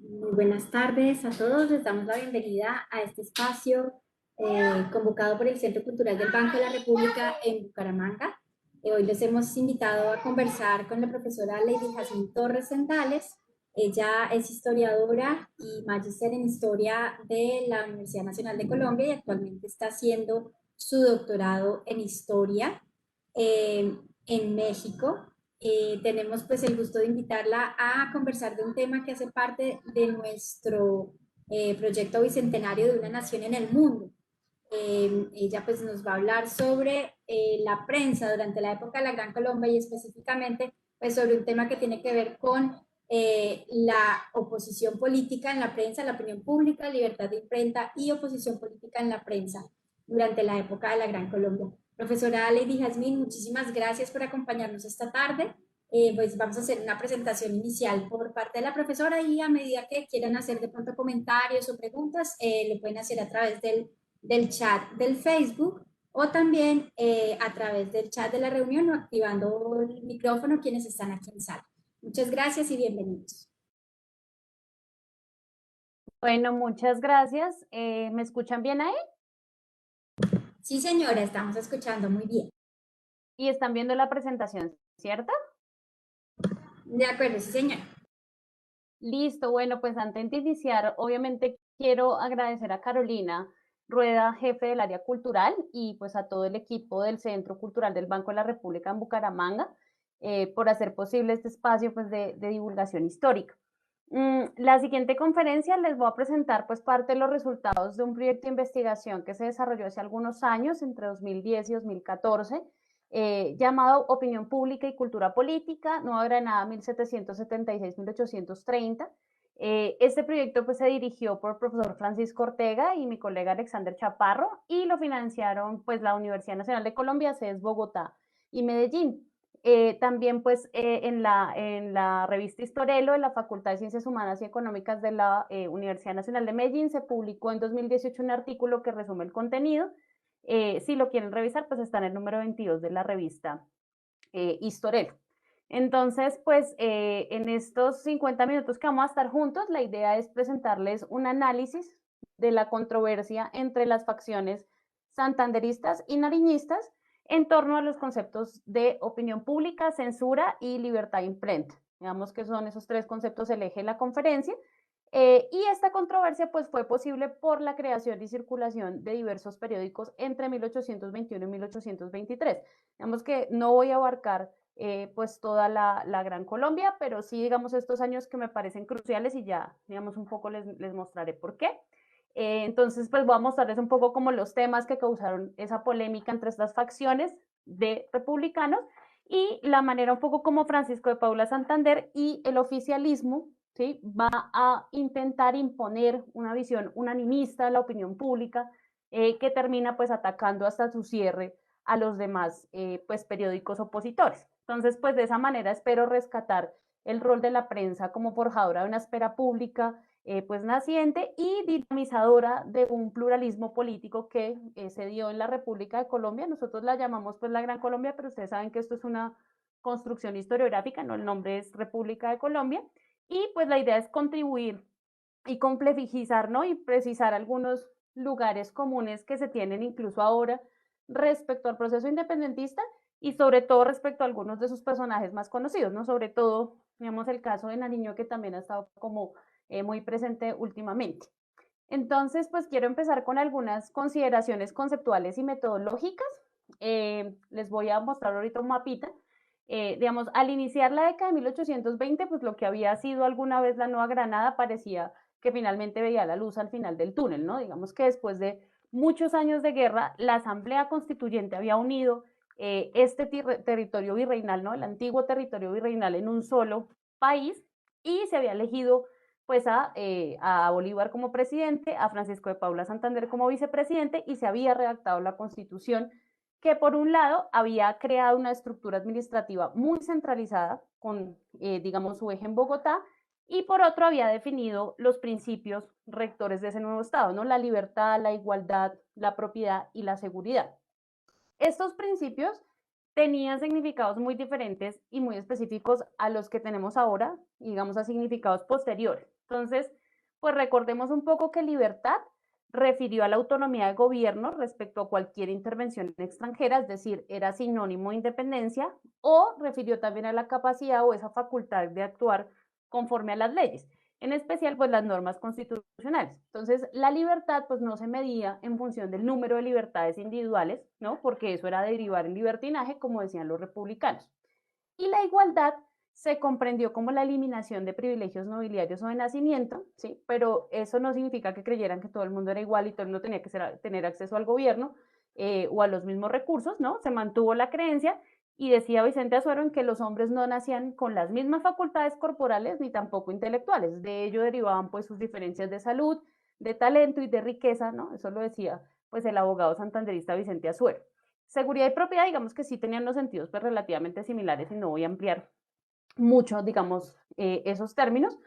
Muy buenas tardes a todos. Les damos la bienvenida a este espacio convocado por el Centro Cultural del Banco de la República en Bucaramanga. Hoy les hemos invitado a conversar con la profesora Lady Jazmín Torres Sendales. Ella es historiadora y magíster en historia de la Universidad Nacional de Colombia y actualmente está haciendo su doctorado en historia en México. Tenemos pues el gusto de invitarla a conversar de un tema que hace parte de nuestro proyecto bicentenario de una nación en el mundo. Ella pues nos va a hablar sobre la prensa durante la época de la Gran Colombia y específicamente pues sobre un tema que tiene que ver con la oposición política en la prensa, la opinión pública, libertad de imprenta y oposición política en la prensa durante la época de la Gran Colombia. Profesora Lady Jazmín, muchísimas gracias por acompañarnos esta tarde. Pues vamos a hacer una presentación inicial por parte de la profesora y a medida que quieran hacer de pronto comentarios o preguntas, lo pueden hacer a través del chat del Facebook o también a través del chat de la reunión o activando el micrófono quienes están aquí en sala. Muchas gracias y bienvenidos. Bueno, muchas gracias. ¿Me escuchan bien ahí? Sí, señora, estamos escuchando muy bien. Y están viendo la presentación, ¿cierto? De acuerdo, sí, señora. Listo. Bueno, pues antes de iniciar, obviamente quiero agradecer a Carolina Rueda, jefe del área cultural, y pues a todo el equipo del Centro Cultural del Banco de la República en Bucaramanga, por hacer posible este espacio pues, de divulgación histórica. La siguiente conferencia les voy a presentar pues parte de los resultados de un proyecto de investigación que se desarrolló hace algunos años, entre 2010 y 2014, llamado Opinión Pública y Cultura Política, Nueva Granada 1776-1830. Este proyecto pues, se dirigió por el profesor Francisco Ortega y mi colega Alexander Chaparro y lo financiaron pues, la Universidad Nacional de Colombia, CES Bogotá y Medellín. También pues en la revista Historelo de la Facultad de Ciencias Humanas y Económicas de la Universidad Nacional de Medellín se publicó en 2018 un artículo que resume el contenido. Si lo quieren revisar, pues está en el número 22 de la revista Historelo. Entonces, pues en estos 50 minutos que vamos a estar juntos, la idea es presentarles un análisis de la controversia entre las facciones santanderistas y nariñistas en torno a los conceptos de opinión pública, censura y libertad de imprenta. Digamos que son esos tres conceptos el eje de la conferencia. Y esta controversia pues, fue posible por la creación y circulación de diversos periódicos entre 1821 y 1823. Digamos que no voy a abarcar pues toda la Gran Colombia, pero sí, digamos, estos años que me parecen cruciales y ya, digamos, un poco les mostraré por qué. Entonces, pues voy a mostrarles un poco como los temas que causaron esa polémica entre estas facciones de republicanos y la manera un poco como Francisco de Paula Santander y el oficialismo, ¿sí?, va a intentar imponer una visión unanimista de la opinión pública que termina pues atacando hasta su cierre a los demás pues periódicos opositores. Entonces, pues de esa manera espero rescatar el rol de la prensa como forjadora de una esfera pública pues naciente y dinamizadora de un pluralismo político que se dio en la República de Colombia. Nosotros la llamamos pues la Gran Colombia, pero ustedes saben que esto es una construcción historiográfica, no, el nombre es República de Colombia, y pues la idea es contribuir y complejizar, ¿no?, y precisar algunos lugares comunes que se tienen incluso ahora respecto al proceso independentista y sobre todo respecto a algunos de sus personajes más conocidos, ¿no? Sobre todo, digamos, el caso de Nariño, que también ha estado como muy presente últimamente. Entonces, pues quiero empezar con algunas consideraciones conceptuales y metodológicas. Les voy a mostrar ahorita un mapita. Digamos, al iniciar la década de 1820, pues lo que había sido alguna vez la Nueva Granada parecía que finalmente veía la luz al final del túnel, ¿no? Digamos que después de muchos años de guerra, la Asamblea Constituyente había unido este territorio virreinal, ¿no?, el antiguo territorio virreinal en un solo país y se había elegido pues a Bolívar como presidente, a Francisco de Paula Santander como vicepresidente y se había redactado la constitución que por un lado había creado una estructura administrativa muy centralizada con, digamos, su eje en Bogotá y por otro había definido los principios rectores de ese nuevo Estado, ¿no? La libertad, la igualdad, la propiedad y la seguridad. Estos principios tenían significados muy diferentes y muy específicos a los que tenemos ahora, digamos a significados posteriores. Entonces, pues recordemos un poco que libertad refirió a la autonomía de gobierno respecto a cualquier intervención extranjera, es decir, era sinónimo de independencia, o refirió también a la capacidad o esa facultad de actuar conforme a las leyes, en especial pues las normas constitucionales. Entonces, la libertad pues no se medía en función del número de libertades individuales, ¿no? Porque eso era derivar en libertinaje, como decían los republicanos. Y la igualdad se comprendió como la eliminación de privilegios nobiliarios o de nacimiento, ¿sí? Pero eso no significa que creyeran que todo el mundo era igual y todo el mundo tenía que tener acceso al gobierno o a los mismos recursos, ¿no? Se mantuvo la creencia y decía Vicente Azuero en que los hombres no nacían con las mismas facultades corporales ni tampoco intelectuales. De ello derivaban pues sus diferencias de salud, de talento y de riqueza, ¿no? Eso lo decía pues el abogado santanderista Vicente Azuero. Seguridad y propiedad, digamos que sí tenían los sentidos pues relativamente similares y no voy a ampliar mucho, digamos, esos términos,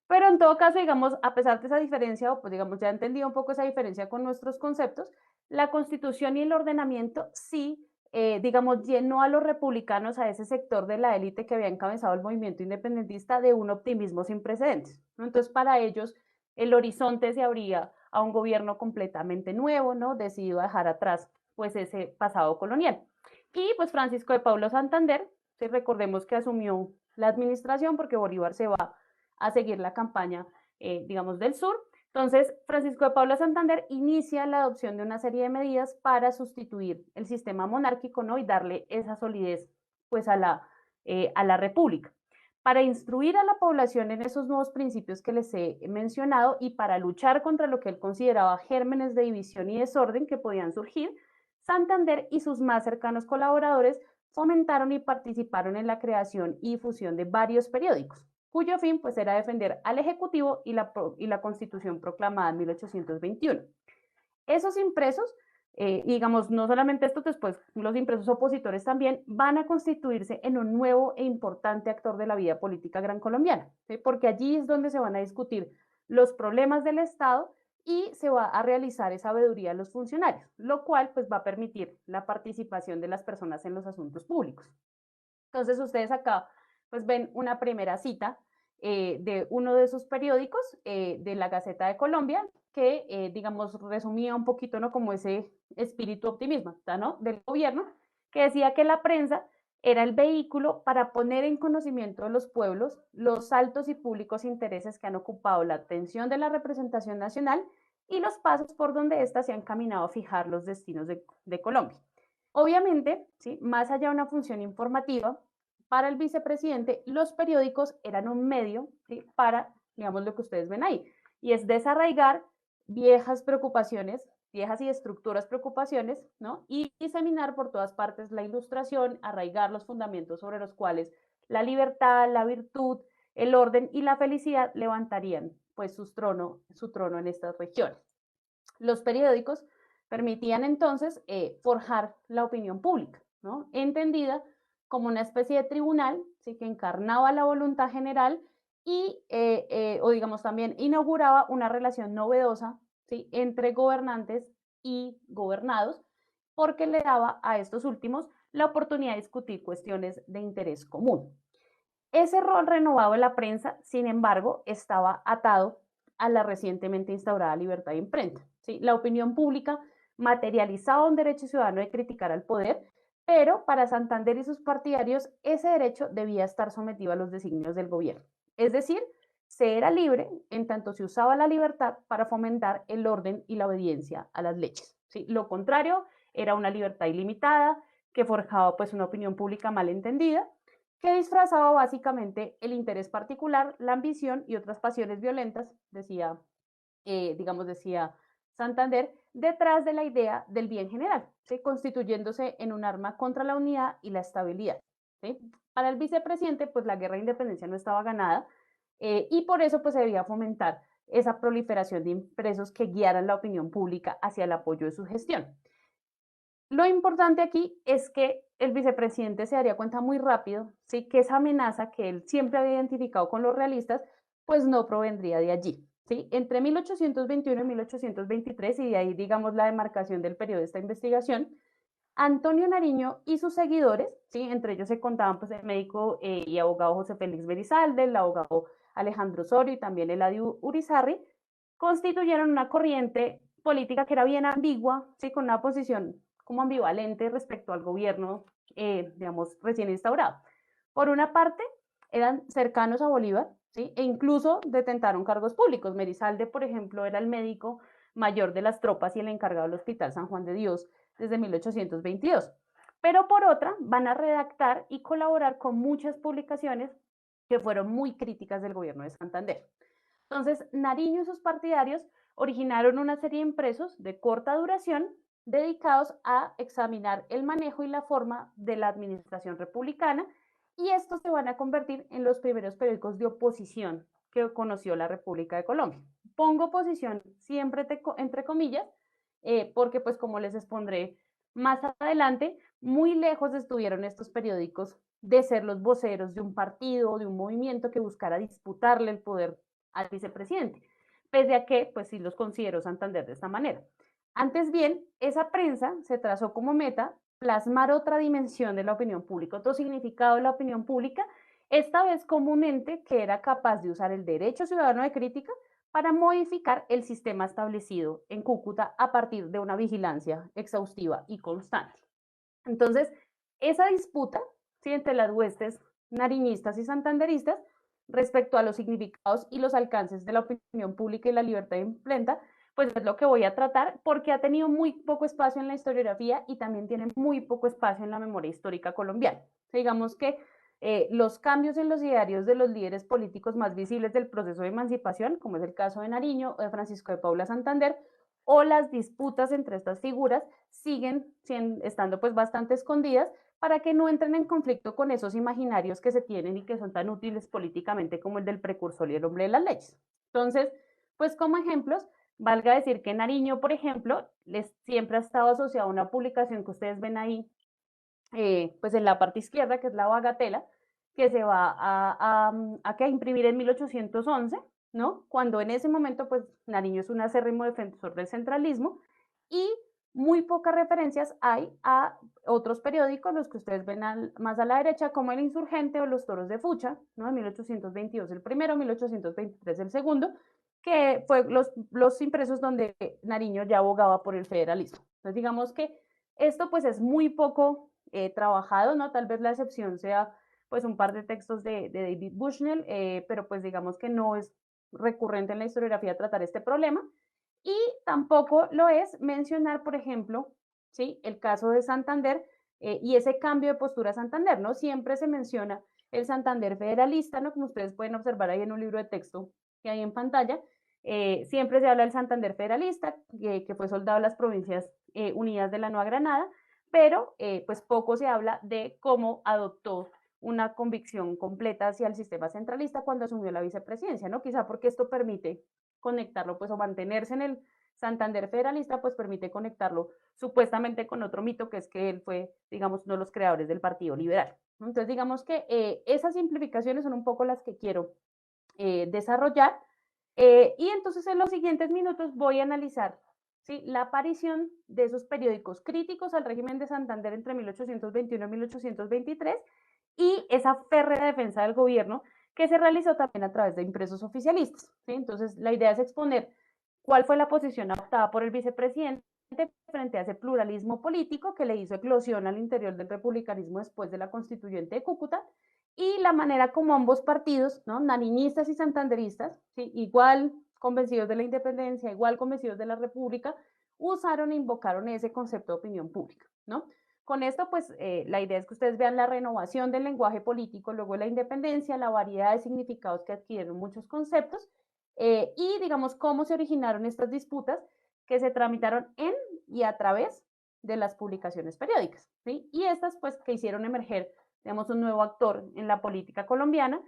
pero en todo caso, digamos, a pesar de esa diferencia, o pues digamos, ya he entendido un poco esa diferencia con nuestros conceptos, la constitución y el ordenamiento sí, digamos, llenó a los republicanos, a ese sector de la élite que había encabezado el movimiento independentista, de un optimismo sin precedentes, ¿no? Entonces, para ellos, el horizonte se abría a un gobierno completamente nuevo, ¿no? Decidido a dejar atrás, pues, ese pasado colonial. Y, pues, Francisco de Paula Santander, ¿sí? Recordemos que asumió la administración porque Bolívar se va a seguir la campaña, digamos, del sur. Entonces, Francisco de Paula Santander inicia la adopción de una serie de medidas para sustituir el sistema monárquico, ¿no? Y darle esa solidez, pues, a la república. Para instruir a la población en esos nuevos principios que les he mencionado y para luchar contra lo que él consideraba gérmenes de división y desorden que podían surgir, Santander y sus más cercanos colaboradores fomentaron y participaron en la creación y difusión de varios periódicos, cuyo fin pues era defender al Ejecutivo y la Constitución proclamada en 1821. Esos impresos, digamos, no solamente estos, después los impresos opositores también van a constituirse en un nuevo e importante actor de la vida política gran colombiana, ¿sí? Porque allí es donde se van a discutir los problemas del Estado y se va a realizar esa veeduría a los funcionarios, lo cual pues va a permitir la participación de las personas en los asuntos públicos. Entonces ustedes acá pues ven una primera cita de uno de sus periódicos, de la Gaceta de Colombia, que digamos resumía un poquito, ¿no? Como ese espíritu optimista, ¿no? Del gobierno, que decía que la prensa era el vehículo para poner en conocimiento de los pueblos los altos y públicos intereses que han ocupado la atención de la representación nacional y los pasos por donde éstas se han caminado a fijar los destinos de Colombia. Obviamente, ¿sí? Más allá de una función informativa, para el vicepresidente los periódicos eran un medio, ¿sí? Para, digamos, lo que ustedes ven ahí, y es desarraigar viejas preocupaciones, viejas y estructuras preocupaciones, ¿no? Y diseminar por todas partes la ilustración, arraigar los fundamentos sobre los cuales la libertad, la virtud, el orden y la felicidad levantarían pues su trono en estas regiones. Los periódicos permitían entonces forjar la opinión pública, ¿no? Entendida como una especie de tribunal, ¿sí? Que encarnaba la voluntad general y, o digamos también, inauguraba una relación novedosa, ¿sí? Entre gobernantes y gobernados, porque le daba a estos últimos la oportunidad de discutir cuestiones de interés común. Ese rol renovado de la prensa, sin embargo, estaba atado a la recientemente instaurada libertad de imprenta. ¿Sí? La opinión pública materializaba un derecho ciudadano de criticar al poder, pero para Santander y sus partidarios ese derecho debía estar sometido a los designios del gobierno. Es decir, se era libre en tanto se usaba la libertad para fomentar el orden y la obediencia a las leyes. ¿Sí? Lo contrario era una libertad ilimitada que forjaba pues una opinión pública mal entendida, que disfrazaba básicamente el interés particular, la ambición y otras pasiones violentas, decía Santander, detrás de la idea del bien general, ¿sí? Constituyéndose en un arma contra la unidad y la estabilidad. ¿Sí? Para el vicepresidente, pues la guerra de independencia no estaba ganada y por eso pues se debía fomentar esa proliferación de impresos que guiaran la opinión pública hacia el apoyo de su gestión. Lo importante aquí es que el vicepresidente se daría cuenta muy rápido, ¿sí? Que esa amenaza que él siempre había identificado con los realistas, pues no provendría de allí. ¿Sí? Entre 1821 y 1823, y de ahí digamos la demarcación del periodo de esta investigación, Antonio Nariño y sus seguidores, ¿sí? Entre ellos se contaban pues, el médico y abogado José Félix Berizalde, el abogado Alejandro Osorio y también Eladio Urizarry, constituyeron una corriente política que era bien ambigua, ¿sí? Con una posición como ambivalente respecto al gobierno, digamos, recién instaurado. Por una parte, eran cercanos a Bolívar, ¿sí? E incluso detentaron cargos públicos. Merizalde, por ejemplo, era el médico mayor de las tropas y el encargado del Hospital San Juan de Dios desde 1822. Pero por otra, van a redactar y colaborar con muchas publicaciones que fueron muy críticas del gobierno de Santander. Entonces, Nariño y sus partidarios originaron una serie de impresos de corta duración dedicados a examinar el manejo y la forma de la administración republicana, y estos se van a convertir en los primeros periódicos de oposición que conoció la República de Colombia. Pongo oposición siempre entre comillas, porque pues como les expondré más adelante, muy lejos estuvieron estos periódicos de ser los voceros de un partido o de un movimiento que buscara disputarle el poder al vicepresidente, pese a que, pues sí los considero Santander de esta manera. Antes bien, esa prensa se trazó como meta plasmar otra dimensión de la opinión pública, otro significado de la opinión pública, esta vez como un ente que era capaz de usar el derecho ciudadano de crítica para modificar el sistema establecido en Cúcuta a partir de una vigilancia exhaustiva y constante. Entonces, esa disputa, ¿sí?, entre las huestes nariñistas y santanderistas respecto a los significados y los alcances de la opinión pública y la libertad de imprenta, pues es lo que voy a tratar, porque ha tenido muy poco espacio en la historiografía y también tiene muy poco espacio en la memoria histórica colombiana. Digamos que los cambios en los diarios de los líderes políticos más visibles del proceso de emancipación, como es el caso de Nariño o de Francisco de Paula Santander, o las disputas entre estas figuras siguen estando pues bastante escondidas para que no entren en conflicto con esos imaginarios que se tienen y que son tan útiles políticamente como el del precursor y el hombre de las leyes. Entonces, pues como ejemplos, valga decir que Nariño, por ejemplo, siempre ha estado asociado a una publicación que ustedes ven ahí, pues en la parte izquierda, que es la Bagatela, que se va a imprimir en 1811, ¿no? Cuando en ese momento, pues Nariño es un acérrimo defensor del centralismo, y muy pocas referencias hay a otros periódicos, los que ustedes ven más a la derecha, como El Insurgente o Los Toros de Fucha, ¿no? De 1822 el primero, 1823 el segundo, que fue los impresos donde Nariño ya abogaba por el federalismo. Entonces, digamos que esto pues es muy poco trabajado, ¿no? Tal vez la excepción sea pues un par de textos de David Bushnell, pero pues digamos que no es recurrente en la historiografía tratar este problema. Y tampoco lo es mencionar, por ejemplo, ¿sí?, el caso de Santander y ese cambio de postura a Santander, ¿no? Siempre se menciona el Santander federalista, ¿no? Como ustedes pueden observar ahí en un libro de texto que hay en pantalla, siempre se habla del Santander federalista, que fue soldado de las provincias unidas de la Nueva Granada, pero pues poco se habla de cómo adoptó una convicción completa hacia el sistema centralista cuando asumió la vicepresidencia, ¿no? Quizá porque esto permite conectarlo, pues, o mantenerse en el Santander federalista, pues permite conectarlo supuestamente con otro mito, que es que él fue, digamos, uno de los creadores del Partido Liberal. Entonces, digamos que esas simplificaciones son un poco las que quiero desarrollar. Y entonces en los siguientes minutos voy a analizar, ¿sí?, la aparición de esos periódicos críticos al régimen de Santander entre 1821 y 1823 y esa férrea defensa del gobierno que se realizó también a través de impresos oficialistas, ¿sí? Entonces la idea es exponer cuál fue la posición adoptada por el vicepresidente frente a ese pluralismo político que le hizo eclosión al interior del republicanismo después de la constituyente de Cúcuta, y la manera como ambos partidos, ¿no?, nariñistas y santanderistas, ¿sí?, igual convencidos de la independencia, igual convencidos de la república, usaron e invocaron ese concepto de opinión pública, ¿no? Con esto, pues, la idea es que ustedes vean la renovación del lenguaje político luego de la independencia, la variedad de significados que adquirieron muchos conceptos, y, digamos, cómo se originaron estas disputas que se tramitaron en y a través de las publicaciones periódicas, ¿sí? Y estas, pues, que hicieron emerger, digamos, un nuevo actor en la política colombiana,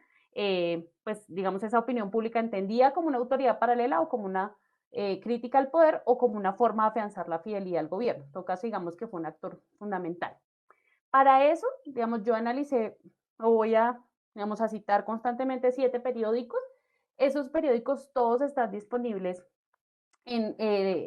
pues, digamos, esa opinión pública entendida como una autoridad paralela o como una crítica al poder o como una forma de afianzar la fidelidad al gobierno. En todo caso, digamos que fue un actor fundamental. Para eso, digamos, yo analicé, o voy a, digamos, a citar constantemente 7 periódicos. Esos periódicos todos están disponibles en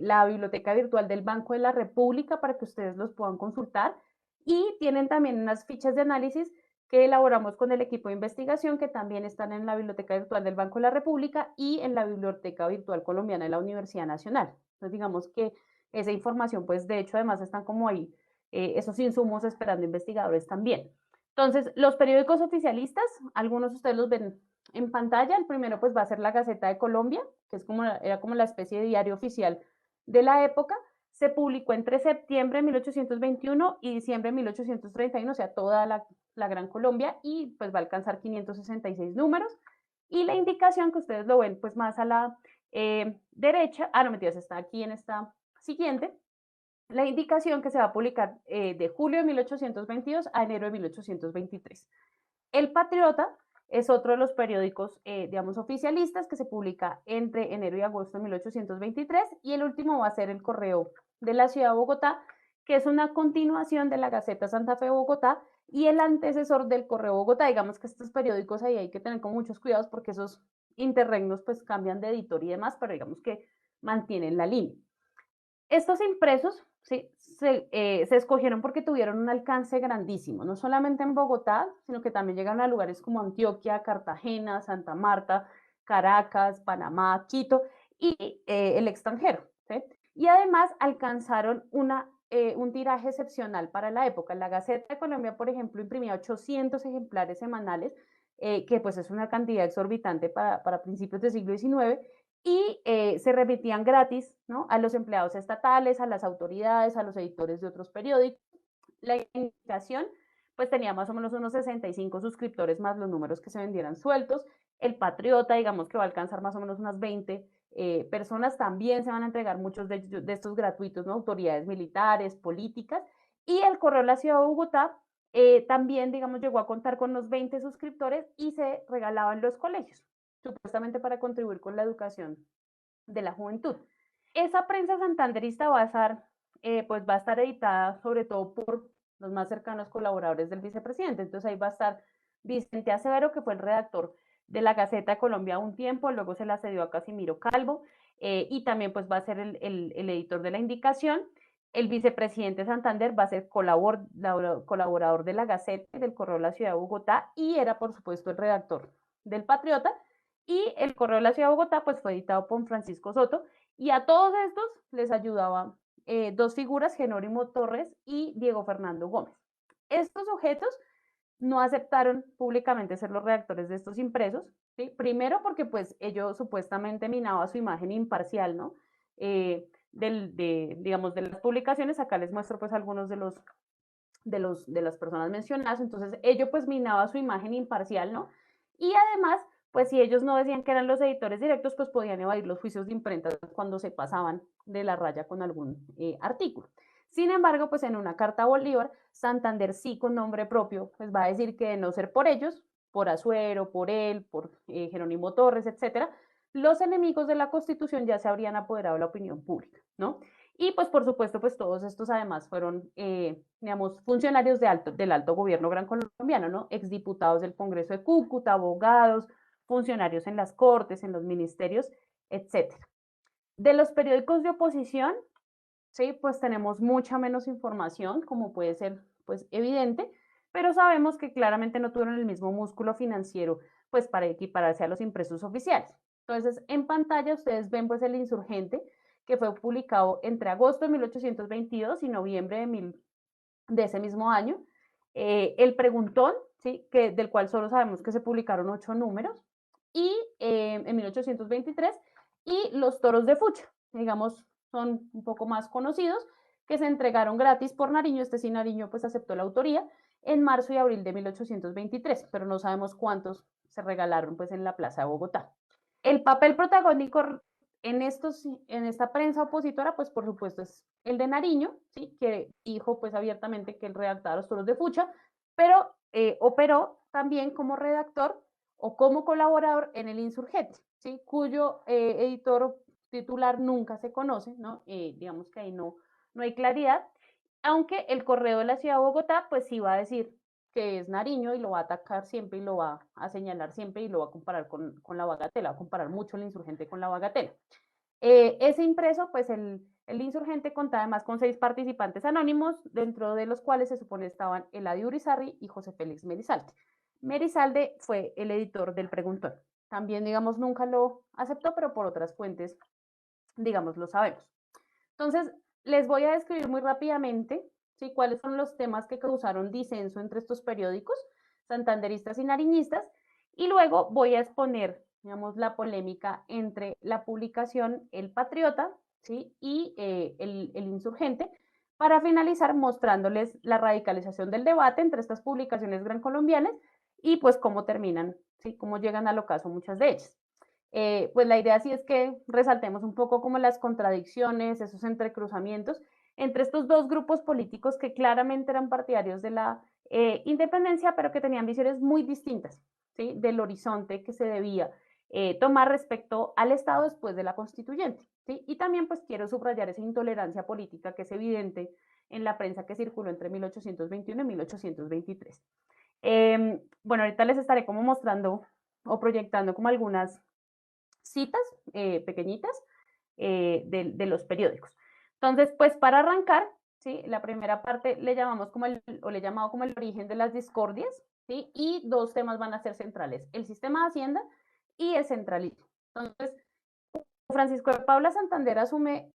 la biblioteca virtual del Banco de la República para que ustedes los puedan consultar, y tienen también unas fichas de análisis que elaboramos con el equipo de investigación, que también están en la Biblioteca Virtual del Banco de la República y en la Biblioteca Virtual Colombiana de la Universidad Nacional. Entonces, digamos que esa información, pues de hecho, además están como ahí esos insumos esperando investigadores también. Entonces, los periódicos oficialistas, algunos ustedes los ven en pantalla. El primero pues va a ser la Gaceta de Colombia, que es como, era como la especie de diario oficial de la época. Se publicó entre septiembre de 1821 y diciembre de 1831, o sea, toda la Gran Colombia, y pues va a alcanzar 566 números. Y la indicación que ustedes lo ven pues más a la derecha, no mentiras, está aquí en esta siguiente, la indicación que se va a publicar de julio de 1822 a enero de 1823. El Patriota es otro de los periódicos, digamos, oficialistas que se publica entre enero y agosto de 1823, y el último va a ser el Correo de la Ciudad de Bogotá, que es una continuación de la Gaceta Santa Fe de Bogotá y el antecesor del Correo Bogotá. Digamos que estos periódicos ahí hay que tener con muchos cuidados porque esos interregnos pues cambian de editor y demás, pero digamos que mantienen la línea. Estos impresos ¿sí? Se escogieron porque tuvieron un alcance grandísimo, no solamente en Bogotá, sino que también llegaron a lugares como Antioquia, Cartagena, Santa Marta, Caracas, Panamá, Quito y el extranjero. ¿sí? Y además alcanzaron un tiraje excepcional para la época. La Gaceta de Colombia, por ejemplo, imprimía 800 ejemplares semanales, que pues es una cantidad exorbitante para principios del siglo XIX, y se remitían gratis ¿no? a los empleados estatales, a las autoridades, a los editores de otros periódicos. La indicación pues tenía más o menos unos 65 suscriptores más los números que se vendieran sueltos. El Patriota, digamos que va a alcanzar más o menos unas 20 personas. También se van a entregar muchos de estos gratuitos, ¿no? Autoridades militares, políticas. Y el Correo de la Ciudad de Bogotá también, digamos, llegó a contar con unos 20 suscriptores y se regalaban los colegios, supuestamente para contribuir con la educación de la juventud. Esa prensa santanderista pues va a estar editada sobre todo por los más cercanos colaboradores del vicepresidente. Entonces ahí va a estar Vicente Acevero, que fue el redactor de la Gaceta de Colombia un tiempo, luego se la cedió a Casimiro Calvo, y también pues va a ser el editor de la indicación. El vicepresidente Santander va a ser colaborador de la Gaceta, del Correo de la Ciudad de Bogotá, y era por supuesto el redactor del Patriota. Y el Correo de la Ciudad de Bogotá pues fue editado por Francisco Soto, y a todos estos les ayudaba dos figuras, Jerónimo Torres y Diego Fernando Gómez. Estos sujetos no aceptaron públicamente ser los redactores de estos impresos, ¿sí? Primero porque pues ellos supuestamente minaba su imagen imparcial, ¿no? Digamos, de las publicaciones, acá les muestro pues algunos de las personas mencionadas. Entonces ello pues minaba su imagen imparcial, ¿no? Y además, pues si ellos no decían que eran los editores directos, pues podían evadir los juicios de imprenta cuando se pasaban de la raya con algún artículo. Sin embargo, pues en una carta a Bolívar, Santander sí con nombre propio, pues va a decir que de no ser por ellos, por Azuero, por él, por Jerónimo Torres, etcétera, los enemigos de la Constitución ya se habrían apoderado de la opinión pública, ¿no? Y pues por supuesto, pues todos estos además fueron, digamos, funcionarios del alto gobierno gran colombiano, ¿no? Exdiputados del Congreso de Cúcuta, abogados, funcionarios en las cortes, en los ministerios, etcétera. De los periódicos de oposición, sí, pues tenemos mucha menos información, como puede ser, pues, evidente, pero sabemos que claramente no tuvieron el mismo músculo financiero, pues, para equipararse a los impresos oficiales. Entonces, en pantalla ustedes ven, pues, El Insurgente, que fue publicado entre agosto de 1822 y noviembre de ese mismo año. El Preguntón, ¿sí? Del cual solo sabemos que se publicaron 8 números, y en 1823, y Los Toros de Fucha, digamos, son un poco más conocidos, que se entregaron gratis por Nariño. Sí, Nariño pues aceptó la autoría en marzo y abril de 1823, pero no sabemos cuántos se regalaron pues en la Plaza de Bogotá. El papel protagónico en esta prensa opositora, pues por supuesto es el de Nariño, ¿sí? Que dijo pues abiertamente que él redactaba Los Toros de Fucha, pero operó también como redactor o como colaborador en El Insurgente, ¿sí? Cuyo editor titular nunca se conoce, ¿no? Digamos que ahí no hay claridad, aunque el Correo de la Ciudad de Bogotá pues sí va a decir que es Nariño y lo va a atacar siempre y lo va a señalar siempre y lo va a comparar con la Bagatela, va a comparar mucho El Insurgente con la Bagatela. Ese impreso, pues El insurgente contaba además con 6 participantes anónimos, dentro de los cuales se supone estaban Eladio Urizarry y José Félix Merizalde. Merizalde fue el editor del Preguntón. También, digamos, nunca lo aceptó, pero por otras fuentes, digamos, lo sabemos. Entonces, les voy a describir muy rápidamente, ¿sí?, cuáles son los temas que causaron disenso entre estos periódicos, santanderistas y nariñistas, y luego voy a exponer, digamos, la polémica entre la publicación El Patriota, ¿sí?, y el Insurgente, para finalizar mostrándoles la radicalización del debate entre estas publicaciones gran colombianas y pues cómo terminan, ¿sí?, cómo llegan al ocaso muchas de ellas. Pues la idea sí es que resaltemos un poco como las contradicciones, esos entrecruzamientos entre estos dos grupos políticos que claramente eran partidarios de la independencia, pero que tenían visiones muy distintas, ¿sí?, del horizonte que se debía tomar respecto al Estado después de la constituyente, ¿sí? Y también pues quiero subrayar esa intolerancia política que es evidente en la prensa que circuló entre 1821 y 1823. Bueno, ahorita les estaré como mostrando o proyectando como algunas citas pequeñitas de los periódicos. Entonces, pues para arrancar, ¿sí?, la primera parte le llamamos como o le he llamado como el origen de las discordias, ¿sí?, y dos temas van a ser centrales, el sistema de Hacienda y el centralismo. Entonces, Francisco de Paula Santander asume,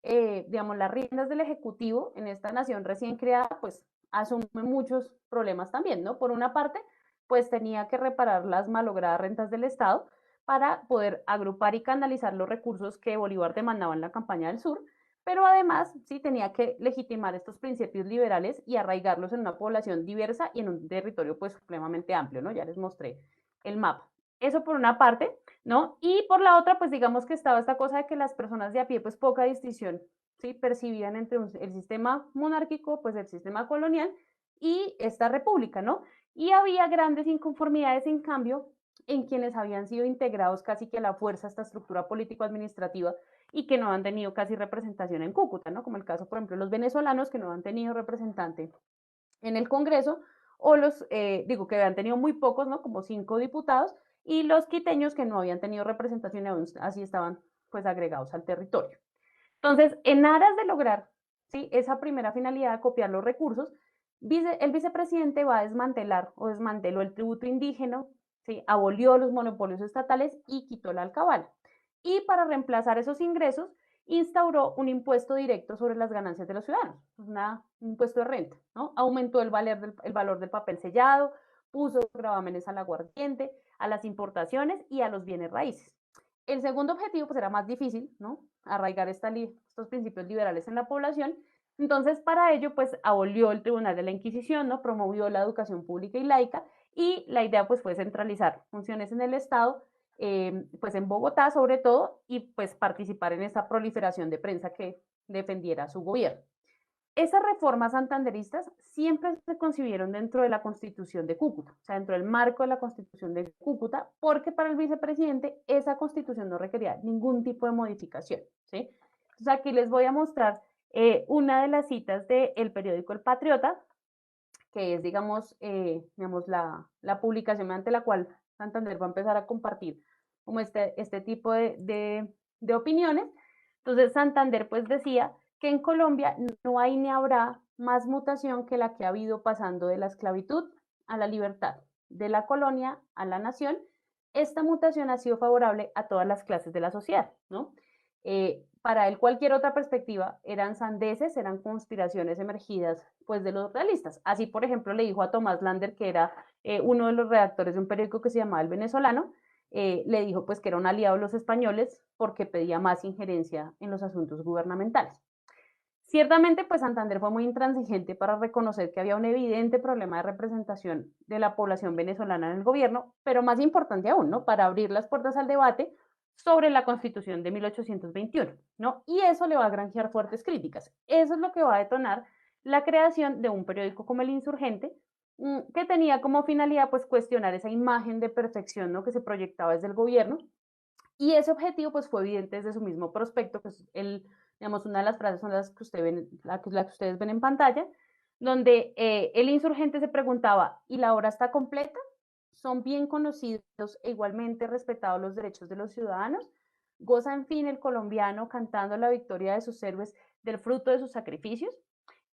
digamos, las riendas del Ejecutivo en esta nación recién creada, pues asume muchos problemas también, ¿no? Por una parte, pues tenía que reparar las malogradas rentas del Estado para poder agrupar y canalizar los recursos que Bolívar demandaba en la campaña del sur, pero además sí tenía que legitimar estos principios liberales y arraigarlos en una población diversa y en un territorio pues supremamente amplio, ¿no? Ya les mostré el mapa. Eso por una parte, ¿no? Y por la otra, pues digamos que estaba esta cosa de que las personas de a pie, pues poca distinción, ¿sí?, percibían entre el sistema monárquico, pues el sistema colonial y esta república, ¿no? Y había grandes inconformidades, en cambio, en quienes habían sido integrados casi que a la fuerza a esta estructura político-administrativa y que no han tenido casi representación en Cúcuta, ¿no? Como el caso, por ejemplo, los venezolanos que no han tenido representante en el Congreso, o los, digo, que habían tenido muy pocos, ¿no? Como 5 diputados, y los quiteños que no habían tenido representación y aún así estaban pues agregados al territorio. Entonces, en aras de lograr, ¿sí?, esa primera finalidad de copiar los recursos, el vicepresidente va a desmantelar o desmanteló el tributo indígena, ¿sí?, abolió los monopolios estatales y quitó la alcabala. Y para reemplazar esos ingresos, instauró un impuesto directo sobre las ganancias de los ciudadanos, un impuesto de renta, ¿no? Aumentó el valor del papel sellado, puso gravámenes al aguardiente, a las importaciones y a los bienes raíces. El segundo objetivo pues era más difícil, ¿no? Arraigar estos principios liberales en la población. Entonces, para ello, pues abolió el Tribunal de la Inquisición, ¿no? Promovió la educación pública y laica, y la idea pues fue centralizar funciones en el Estado, pues en Bogotá sobre todo, y pues participar en esta proliferación de prensa que defendiera su gobierno. Esas reformas santanderistas siempre se concibieron dentro de la Constitución de Cúcuta, o sea, dentro del marco de la Constitución de Cúcuta, porque para el vicepresidente esa Constitución no requería ningún tipo de modificación, ¿sí? Entonces aquí les voy a mostrar una de las citas del periódico El Patriota, que es, digamos la publicación mediante la cual Santander va a empezar a compartir como este tipo de opiniones. Entonces Santander pues decía que en Colombia no hay ni habrá más mutación que la que ha habido pasando de la esclavitud a la libertad, de la colonia a la nación. Esta mutación ha sido favorable a todas las clases de la sociedad, ¿no? Para él cualquier otra perspectiva eran sandeces, eran conspiraciones emergidas pues de los realistas. Así, por ejemplo, le dijo a Tomás Lander, que era uno de los redactores de un periódico que se llamaba El Venezolano, le dijo pues que era un aliado de los españoles porque pedía más injerencia en los asuntos gubernamentales. Ciertamente, pues Santander fue muy intransigente para reconocer que había un evidente problema de representación de la población venezolana en el gobierno, pero más importante aún, ¿no?, para abrir las puertas al debate sobre la Constitución de 1821, ¿no? Y eso le va a granjear fuertes críticas. Eso es lo que va a detonar la creación de un periódico como El Insurgente, que tenía como finalidad pues cuestionar esa imagen de perfección, ¿no?, que se proyectaba desde el gobierno, y ese objetivo pues fue evidente desde su mismo prospecto, que es digamos, una de las frases son las que, la que ustedes ven en pantalla, donde el insurgente se preguntaba, ¿y la obra está completa? ¿Son bien conocidos e igualmente respetados los derechos de los ciudadanos? ¿Goza en fin el colombiano cantando la victoria de sus héroes del fruto de sus sacrificios.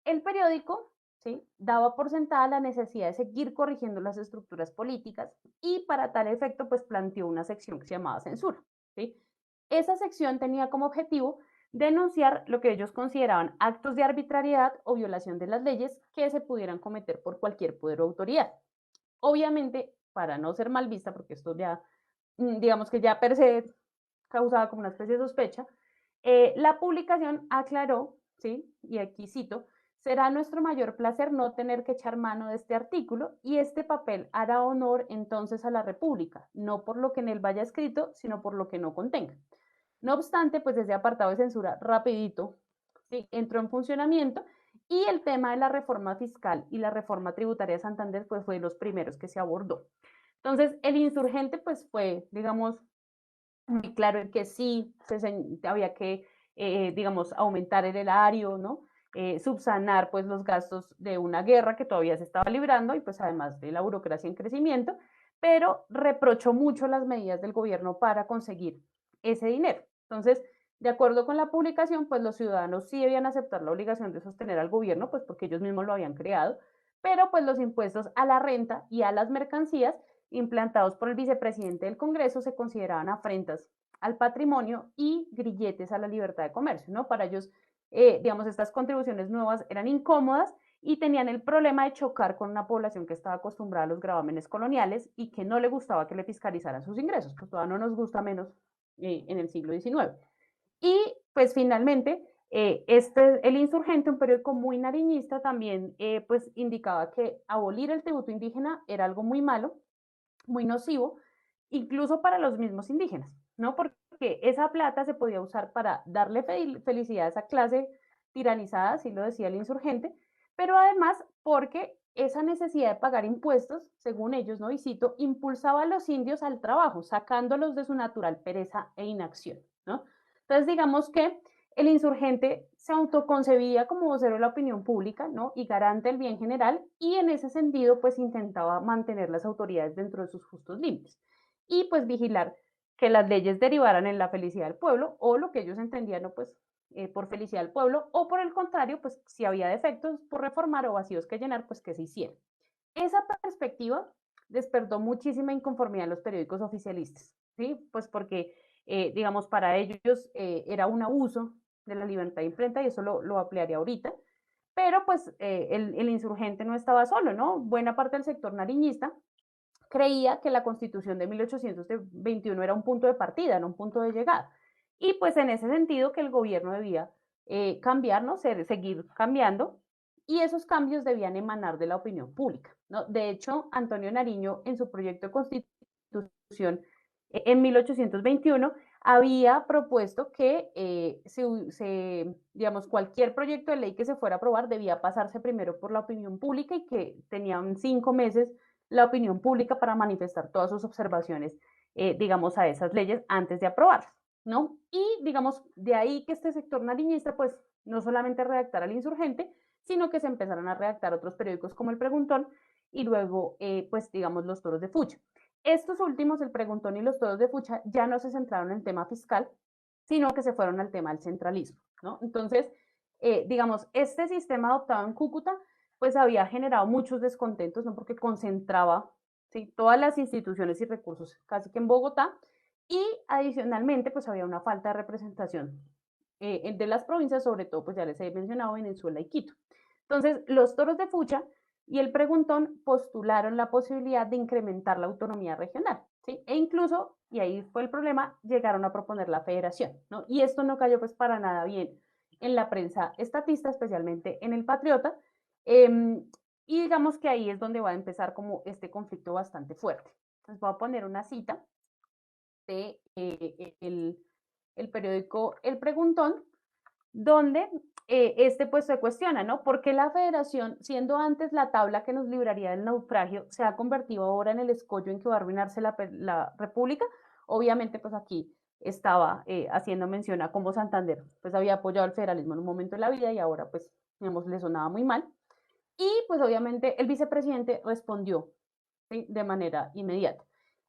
El periódico, ¿sí?, daba por sentada la necesidad de seguir corrigiendo las estructuras políticas y para tal efecto pues planteó una sección que se llamaba censura, ¿sí? Esa sección tenía como objetivo denunciar lo que ellos consideraban actos de arbitrariedad o violación de las leyes que se pudieran cometer por cualquier poder o autoridad. Obviamente, para no ser mal vista, porque esto ya, digamos que ya per se causaba como una especie de sospecha, la publicación aclaró, ¿sí? Y aquí cito, será nuestro mayor placer no tener que echar mano de este artículo y este papel hará honor entonces a la República, no por lo que en él vaya escrito, sino por lo que no contenga. No obstante, pues ese apartado de censura rapidito, ¿sí?, entró en funcionamiento y el tema de la reforma fiscal y la reforma tributaria de Santander pues fue de los primeros que se abordó. Entonces, el insurgente pues fue, digamos, muy claro en que sí había que, digamos, aumentar el erario, ¿no? Subsanar pues los gastos de una guerra que todavía se estaba librando y pues además de la burocracia en crecimiento, pero reprochó mucho las medidas del gobierno para conseguir ese dinero. Entonces, de acuerdo con la publicación, pues los ciudadanos sí debían aceptar la obligación de sostener al gobierno, pues porque ellos mismos lo habían creado, pero pues los impuestos a la renta y a las mercancías implantados por el vicepresidente del Congreso se consideraban afrentas al patrimonio y grilletes a la libertad de comercio, ¿no? Para ellos, digamos, estas contribuciones nuevas eran incómodas y tenían el problema de chocar con una población que estaba acostumbrada a los gravámenes coloniales y que no le gustaba que le fiscalizaran sus ingresos, pues todavía no nos gusta menos en el siglo XIX. Y pues finalmente, el insurgente, un periódico muy nariñista, también pues indicaba que abolir el tributo indígena era algo muy malo, muy nocivo, incluso para los mismos indígenas, ¿no? Porque esa plata se podía usar para darle felicidad a esa clase tiranizada, así lo decía el insurgente, pero además porque esa necesidad de pagar impuestos, según ellos, ¿no? Y cito, impulsaba a los indios al trabajo, sacándolos de su natural pereza e inacción, ¿no? Entonces, digamos que el insurgente se autoconcebía como vocero de la opinión pública, ¿no?, y garante del bien general, y en ese sentido, pues intentaba mantener las autoridades dentro de sus justos límites y pues vigilar que las leyes derivaran en la felicidad del pueblo o lo que ellos entendían, ¿no?, pues por felicidad del pueblo o por el contrario, pues si había defectos por reformar o vacíos que llenar, pues que se hiciera. Esa perspectiva despertó muchísima inconformidad en los periódicos oficialistas, ¿sí? Pues porque, digamos, para ellos era un abuso de la libertad de imprenta y eso lo ampliaría ahorita, pero pues el insurgente no estaba solo, ¿no? Buena parte del sector nariñista creía que la constitución de 1821 era un punto de partida, no un punto de llegada. Y pues en ese sentido que el gobierno debía cambiar, ¿no? Seguir cambiando y esos cambios debían emanar de la opinión pública, ¿no? De hecho, Antonio Nariño en su proyecto de constitución en 1821 había propuesto que digamos, cualquier proyecto de ley que se fuera a aprobar debía pasarse primero por la opinión pública y que tenían 5 meses la opinión pública para manifestar todas sus observaciones, digamos, a esas leyes antes de aprobarlas, ¿no? Y, digamos, de ahí que este sector nariñista, pues, no solamente redactara al insurgente, sino que se empezaron a redactar otros periódicos como El Preguntón y luego, pues, digamos, Los Toros de Fucha. Estos últimos, El Preguntón y Los Toros de Fucha, ya no se centraron en el tema fiscal, sino que se fueron al tema del centralismo, ¿no? Entonces, digamos, este sistema adoptado en Cúcuta pues había generado muchos descontentos, ¿no? Porque concentraba, ¿sí?, todas las instituciones y recursos casi que en Bogotá y adicionalmente pues había una falta de representación de las provincias, sobre todo pues ya les he mencionado Venezuela y Quito. Entonces los Toros de Fucha y el Preguntón postularon la posibilidad de incrementar la autonomía regional, ¿sí? E incluso, y ahí fue el problema, llegaron a proponer la federación, ¿no? Y esto no cayó pues para nada bien en la prensa estatista, especialmente en el Patriota, y digamos que ahí es donde va a empezar como este conflicto bastante fuerte. Entonces voy a poner una cita de el periódico El Preguntón, donde este pues se cuestiona, ¿no? ¿Por qué la federación, siendo antes la tabla que nos libraría del naufragio, se ha convertido ahora en el escollo en que va a arruinarse la república? Obviamente pues aquí estaba haciendo mención a cómo Santander pues había apoyado el federalismo en un momento de la vida y ahora pues digamos le sonaba muy mal. Y pues obviamente el vicepresidente respondió, ¿sí?, de manera inmediata.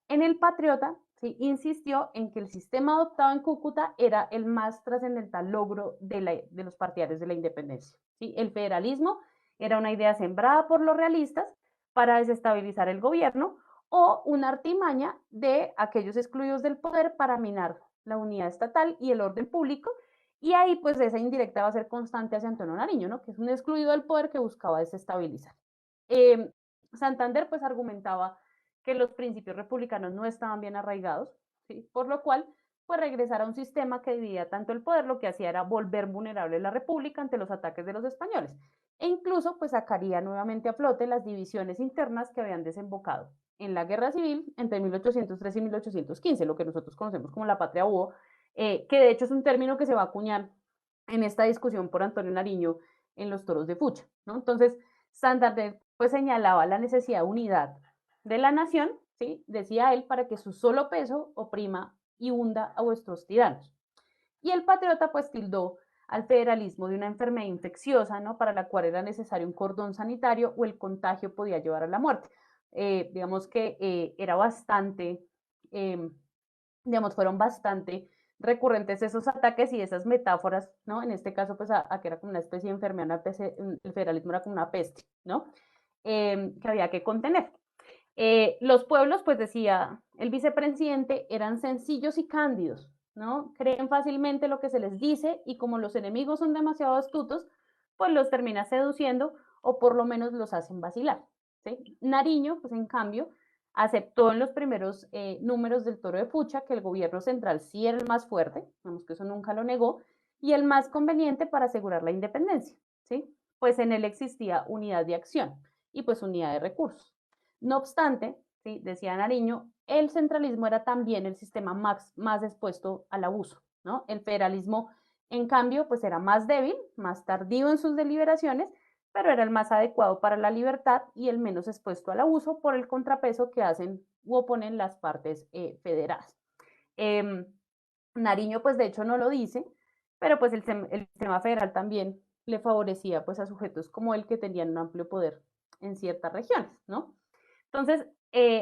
En el Patriota, ¿sí? Insistió en que el sistema adoptado en Cúcuta era el más trascendental logro de los partidarios de la independencia, ¿sí? El federalismo era una idea sembrada por los realistas para desestabilizar el gobierno o una artimaña de aquellos excluidos del poder para minar la unidad estatal y el orden público. Y ahí pues esa indirecta va a ser constante hacia Antonio Nariño, ¿no? Que es un excluido del poder que buscaba desestabilizar. Eh, Santander pues argumentaba que los principios republicanos no estaban bien arraigados, ¿sí? Por lo cual, pues regresar a un sistema que dividía tanto el poder, lo que hacía era volver vulnerable la república ante los ataques de los españoles, e incluso pues sacaría nuevamente a flote las divisiones internas que habían desembocado en la guerra civil entre 1803 y 1815, lo que nosotros conocemos como la patria hubo, que de hecho es un término que se va a acuñar en esta discusión por Antonio Nariño en los toros de Fucha, ¿no? Entonces, Santander pues señalaba la necesidad de unidad de la nación, ¿sí? Decía él, para que su solo peso oprima y hunda a vuestros tiranos. Y el patriota pues tildó al federalismo de una enfermedad infecciosa, ¿no? Para la cual era necesario un cordón sanitario o el contagio podía llevar a la muerte. Digamos que era bastante, eh, digamos, fueron bastante recurrentes esos ataques y esas metáforas, ¿no? En este caso, pues, a que era como una especie de enfermedad, el federalismo era como una peste, ¿no? Que había que contener. Los pueblos, pues decía el vicepresidente, eran sencillos y cándidos, ¿no? Creen fácilmente lo que se les dice y como los enemigos son demasiado astutos, pues los termina seduciendo o por lo menos los hacen vacilar, ¿sí? Nariño, pues en cambio, aceptó en los primeros números del Toro de Fucha que el gobierno central sí era el más fuerte, vamos que eso nunca lo negó, y el más conveniente para asegurar la independencia, ¿sí? Pues en él existía unidad de acción y pues unidad de recursos. No obstante, ¿sí? Decía Nariño, el centralismo era también el sistema más expuesto al abuso, ¿no? El federalismo, en cambio, pues era más débil, más tardío en sus deliberaciones, pero era el más adecuado para la libertad y el menos expuesto al abuso por el contrapeso que hacen u oponen las partes federadas. Eh, Nariño, pues de hecho no lo dice, pero pues el sistema federal también le favorecía pues a sujetos como él que tenían un amplio poder en ciertas regiones, ¿no? Entonces,